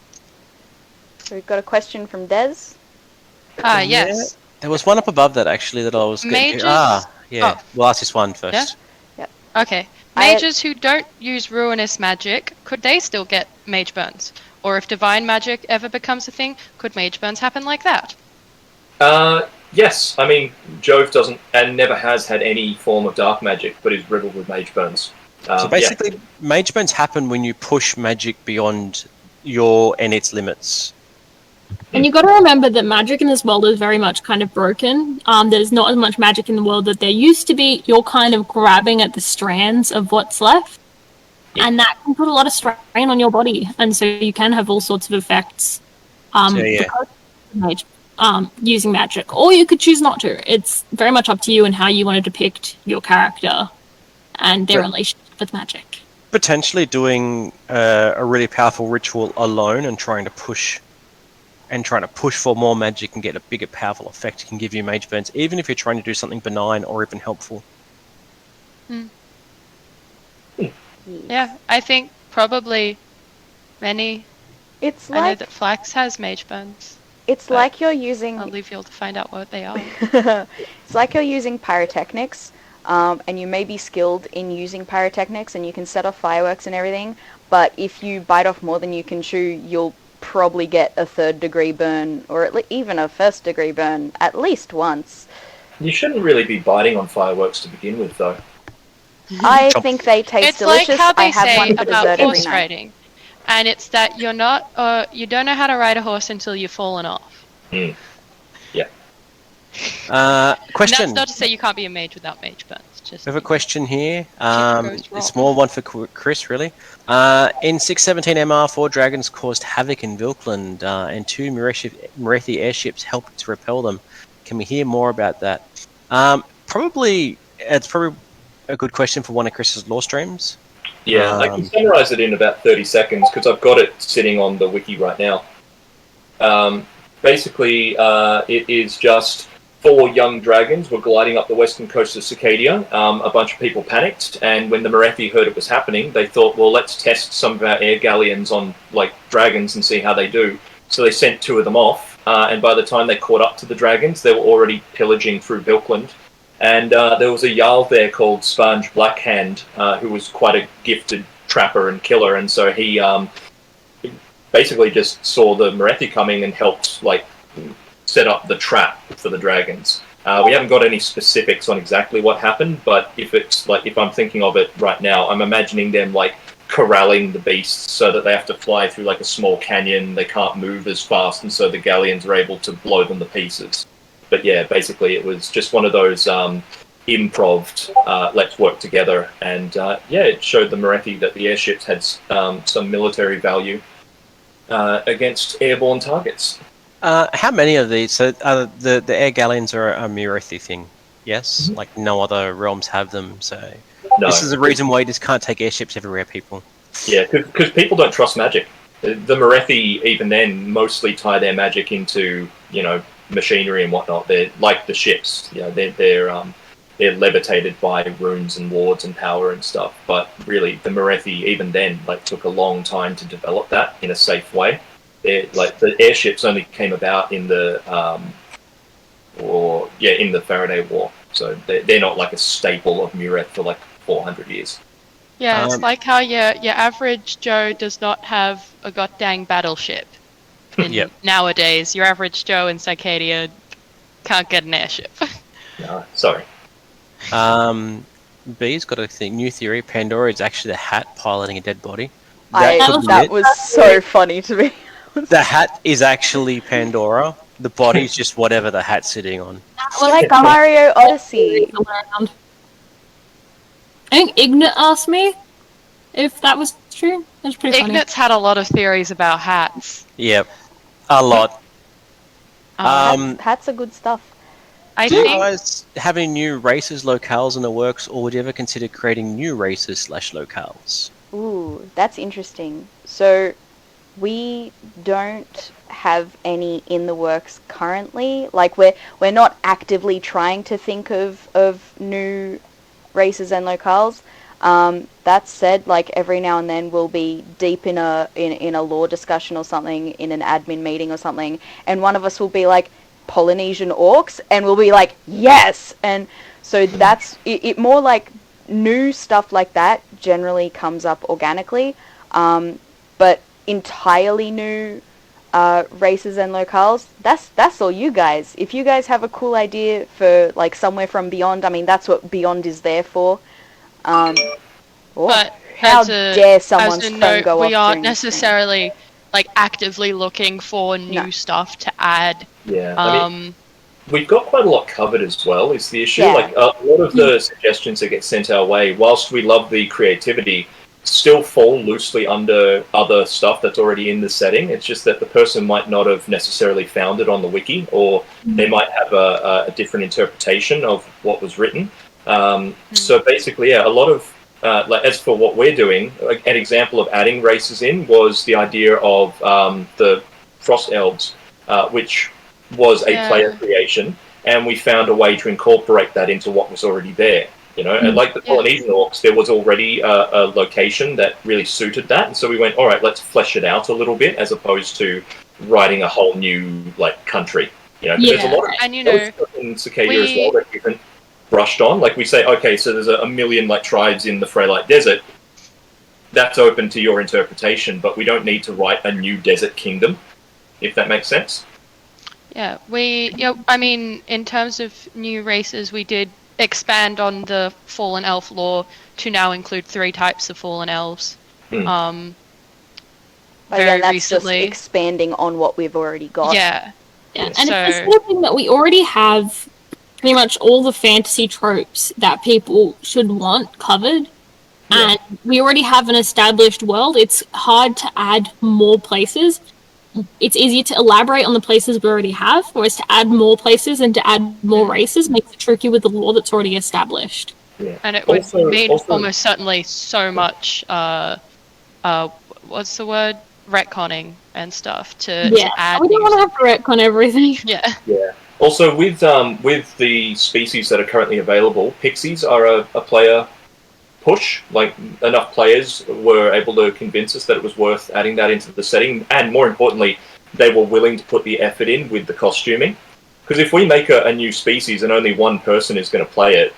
we've got a question from Des. Yes. Yeah, there was one up above that actually that I was Mages. We'll ask this one first. Yeah. Okay. Mages who don't use ruinous magic, could they still get mage burns? Or if divine magic ever becomes a thing, could mage burns happen like that? Yes. I mean, Jove doesn't and never has had any form of dark magic, but is riddled with mage burns. So basically, mage burns happen when you push magic beyond your and its limits. And you've got to remember that magic in this world is very much kind of broken. There's not as much magic in the world that there used to be. You're kind of grabbing at the strands of what's left. Yeah. And that can put a lot of strain on your body. And so you can have all sorts of effects. Because of mage using magic, or you could choose not to. It's very much up to you and how you want to depict your character and their relationship with magic. Potentially doing a really powerful ritual alone and trying to push for more magic and get a bigger powerful effect can give you mage burns, even if you're trying to do something benign or even helpful. Yeah, I think probably many. I know that Flax has mage burns. It's like you're using... I'll leave you all to find out what they are. It's like you're using pyrotechnics, and you may be skilled in using pyrotechnics, and you can set off fireworks and everything, but if you bite off more than you can chew, you'll probably get a 3rd-degree burn, or even a 1st-degree burn, at least once. You shouldn't really be biting on fireworks to begin with, though. I think they taste delicious. It's like how they I have say one for about dessert horse every night. riding. And it's that you're not, you don't know how to ride a horse until you've fallen off. Yeah. Question. And that's not to say you can't be a mage without mage burns. Just I have a question here. It's more one for Chris, really. In 617 MR, 4 dragons caused havoc in Vilkland, and 2 Merethi airships helped to repel them. Can we hear more about that? It's probably a good question for one of Chris's lore streams. Yeah, I can summarize it in about 30 seconds because I've got it sitting on the wiki right now. Basically, it is just 4 young dragons were gliding up the western coast of Scy'kadia. A bunch of people panicked, and when the Merethi heard it was happening, they thought, well, let's test some of our air galleons on dragons and see how they do. So they sent 2 of them off, and by the time they caught up to the dragons, they were already pillaging through Vilkland. And there was a Jarl there called Sponge Blackhand, who was quite a gifted trapper and killer, and so he basically just saw the Merethi coming and helped set up the trap for the dragons. We haven't got any specifics on exactly what happened, but if I'm thinking of it right now, I'm imagining them corralling the beasts so that they have to fly through a small canyon. They can't move as fast, and so the galleons are able to blow them to pieces. But yeah, basically it was just one of those improved, let's work together. And it showed the Merethi that the airships had some military value against airborne targets. How many of these? So the air galleons are a Merethi thing, yes? Mm-hmm. No other realms have them, so... No. This is the reason why you just can't take airships everywhere, people. Yeah, because people don't trust magic. The Merethi, even then, mostly tie their magic into, machinery and whatnot. They're like the ships. They're levitated by runes and wards and power and stuff. But really, the Merethi, even then, took a long time to develop that in a safe way. The airships only came about in the in the Faraday War. So they're not a staple of Mureth for 400 years. Yeah, it's like how your average Joe does not have a goddamn battleship. Nowadays, your average Joe in Scy'kadia can't get an airship. No, sorry. B's got a new theory. Pandora is actually the hat piloting a dead body. That was so funny to me. The hat is actually Pandora. The body's just whatever the hat's sitting on. Like Mario Odyssey. I think Ignat asked me if that was true. That was pretty funny. Ignat's had a lot of theories about hats. Yep. A lot. Hats are good stuff. Do you guys have any new races, locales in the works, or would you ever consider creating new races / locales? Ooh, that's interesting. So, we don't have any in the works currently. We're not actively trying to think of new races and locales. That said, every now and then we'll be deep in a lore discussion or something, in an admin meeting or something, and one of us will be Polynesian orcs, and we'll be yes! And so that's it more new stuff like that generally comes up organically, but entirely new races and locales, that's all you guys. If you guys have a cool idea for somewhere from beyond, I mean, that's what Beyond is there for. But how dare someone's phone go off? We aren't necessarily actively looking for new stuff to add. Yeah. We've got quite a lot covered as well, is the issue. Yeah. A lot of the suggestions that get sent our way, whilst we love the creativity, still fall loosely under other stuff that's already in the setting. It's just that the person might not have necessarily found it on the wiki, or they might have a different interpretation of what was written. So basically, yeah, a lot of like, as for what we're doing, like, an example of adding races in was the idea of the Frost Elves, which was a player creation, and we found a way to incorporate that into what was already there. You know, and like the Polynesian orcs, there was already a location that really suited that, and so we went, all right, let's flesh it out a little bit, as opposed to writing a whole new like country. You know, there's a lot of stuff in Scy'kadia as well that isn't brushed on. Like we say, okay, so there's a million like tribes in the Freylite Desert. That's open to your interpretation, but we don't need to write a new desert kingdom, if that makes sense. Yeah, I mean, in terms of new races, we did expand on the fallen elf lore to now include 3 types of fallen elves. But very that's recently. Just expanding on what we've already got. Yeah, and it's the sort of thing that we already have pretty much all the fantasy tropes that people should want covered. And we already have an established world. It's hard to add more places. It's easier to elaborate on the places we already have, whereas to add more places and to add more races makes it tricky with the lore that's already established. Yeah. And it would mean almost certainly so much, what's the word? Retconning and stuff to add. We don't want to have to retcon everything. Yeah. Yeah. Also, with the species that are currently available, pixies are a player push. Like, enough players were able to convince us that it was worth adding that into the setting, and more importantly, they were willing to put the effort in with the costuming. Because if we make a new species and only one person is going to play it,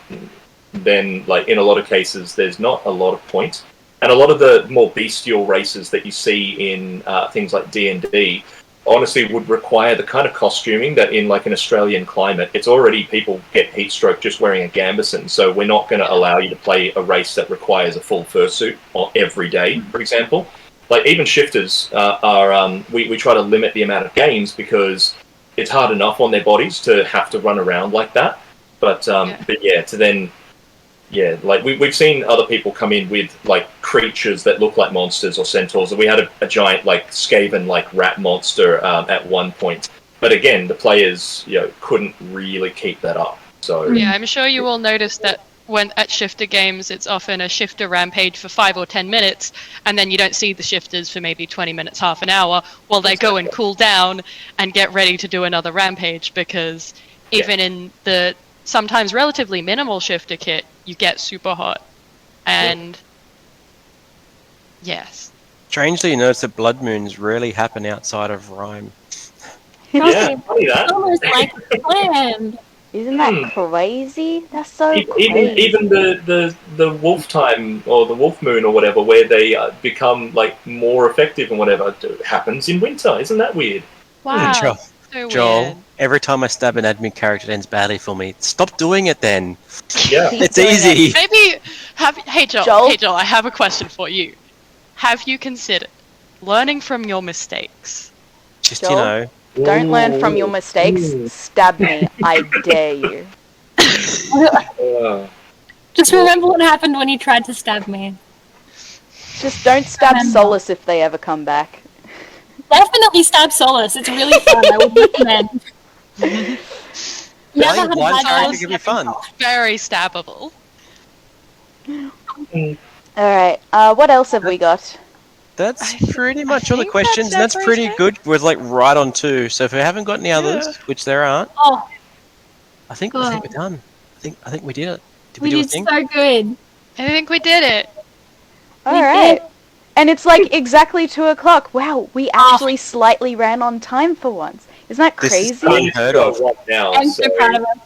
then, like, in a lot of cases, there's not a lot of point. And a lot of the more bestial races that you see in things like D&D honestly would require the kind of costuming that in like an Australian climate, it's already people get heat stroke just wearing a gambeson. So we're not going to allow you to play a race that requires a full fursuit every day, for example. Like even shifters we try to limit the amount of games because it's hard enough on their bodies to have to run around like that. But yeah, to then like we've seen other people come in with like creatures that look like monsters or centaurs. We had a giant like Skaven like rat monster at one point, but again the players couldn't really keep that up. So yeah, I'm sure you all noticed that when at shifter games it's often a shifter rampage for 5 or 10 minutes, and then you don't see the shifters for maybe 20 minutes, half an hour, while they go and cool down and get ready to do another rampage, because even in the sometimes relatively minimal shifter kit, you get super hot. And yes. Strangely, you notice that blood moons rarely happen outside of Rhyme. Yeah, funny that. It's almost like planned. Isn't that crazy? That's so crazy. Even the wolf time or the wolf moon or whatever, where they become like more effective and whatever, happens in winter. Isn't that weird? Wow. Joel, weird. every time I stab an admin character, it ends badly for me. Stop doing it then. Yeah, it's easy. Maybe hey Joel, I have a question for you. Have you considered learning from your mistakes? Just Joel? Don't learn from your mistakes. Stab me. I dare you. Just remember what happened when you tried to stab me. Just don't stab Solus if they ever come back. Definitely stab Solus. It's really fun. I would recommend. Blind character can be fun. Very stabbable. Alright, what else have we got? That's pretty much all the questions, and that's pretty good. We're like right on 2. So if we haven't got any others, which there aren't, I think we're done. I think we did it. Did we do did so good. I think we did it. Alright. And it's like exactly 2 o'clock. Wow, we actually slightly ran on time for once. Isn't that crazy? This is unheard of. I'm so proud of us.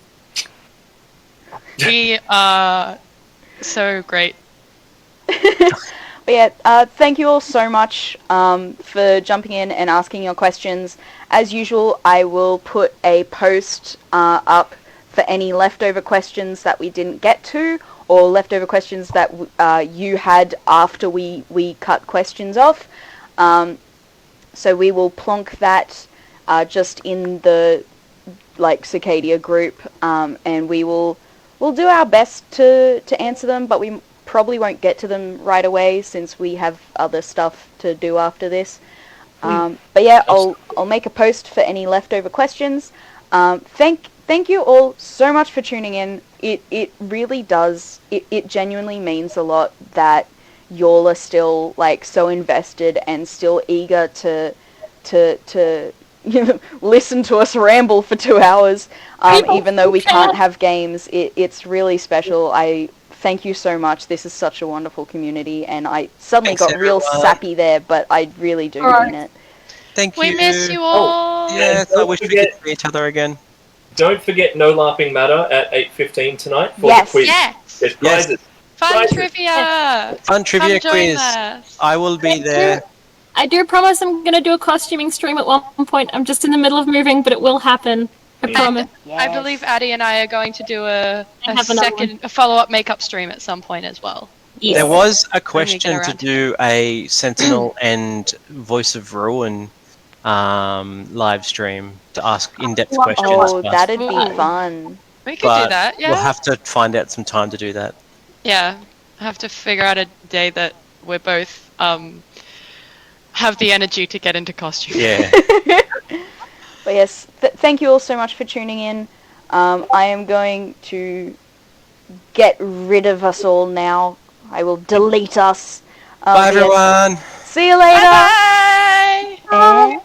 We are so great. But yeah, thank you all so much for jumping in and asking your questions. As usual, I will put a post up for any leftover questions that we didn't get to, or leftover questions that you had after we cut questions off. So we will plonk that just in the Scy'kadia group, and we'll do our best to answer them, but we probably won't get to them right away since we have other stuff to do after this. But yeah, I'll make a post for any leftover questions. Thank you all so much for tuning in. It really does. It genuinely means a lot that y'all are still like so invested and still eager to listen to us ramble for 2 hours, even though we can't have games. It's really special. I thank you so much. This is such a wonderful community, and I suddenly got real sappy there, but I really do mean it. Thank you. We miss you all. Yes, I wish we could see each other again. Don't forget No Laughing Matter at 8:15 tonight for the quiz. Yes. There's prizes. Fun trivia. Fun trivia quiz. Us. I will be there. I do promise I'm going to do a costuming stream at one point. I'm just in the middle of moving, but it will happen. I promise. Yes. I believe Addie and I are going to do a follow-up makeup stream at some point as well. Yes. There was a question to do a Sentinel and Voice of Ruin live stream to ask in-depth questions. Oh, that'd be fun. We could do that, yeah. We'll have to find out some time to do that. Yeah, I have to figure out a day that we're both have the energy to get into costume. Yeah. But yes, thank you all so much for tuning in. I am going to get rid of us all now. I will delete us. Bye, everyone. See you later. Bye. And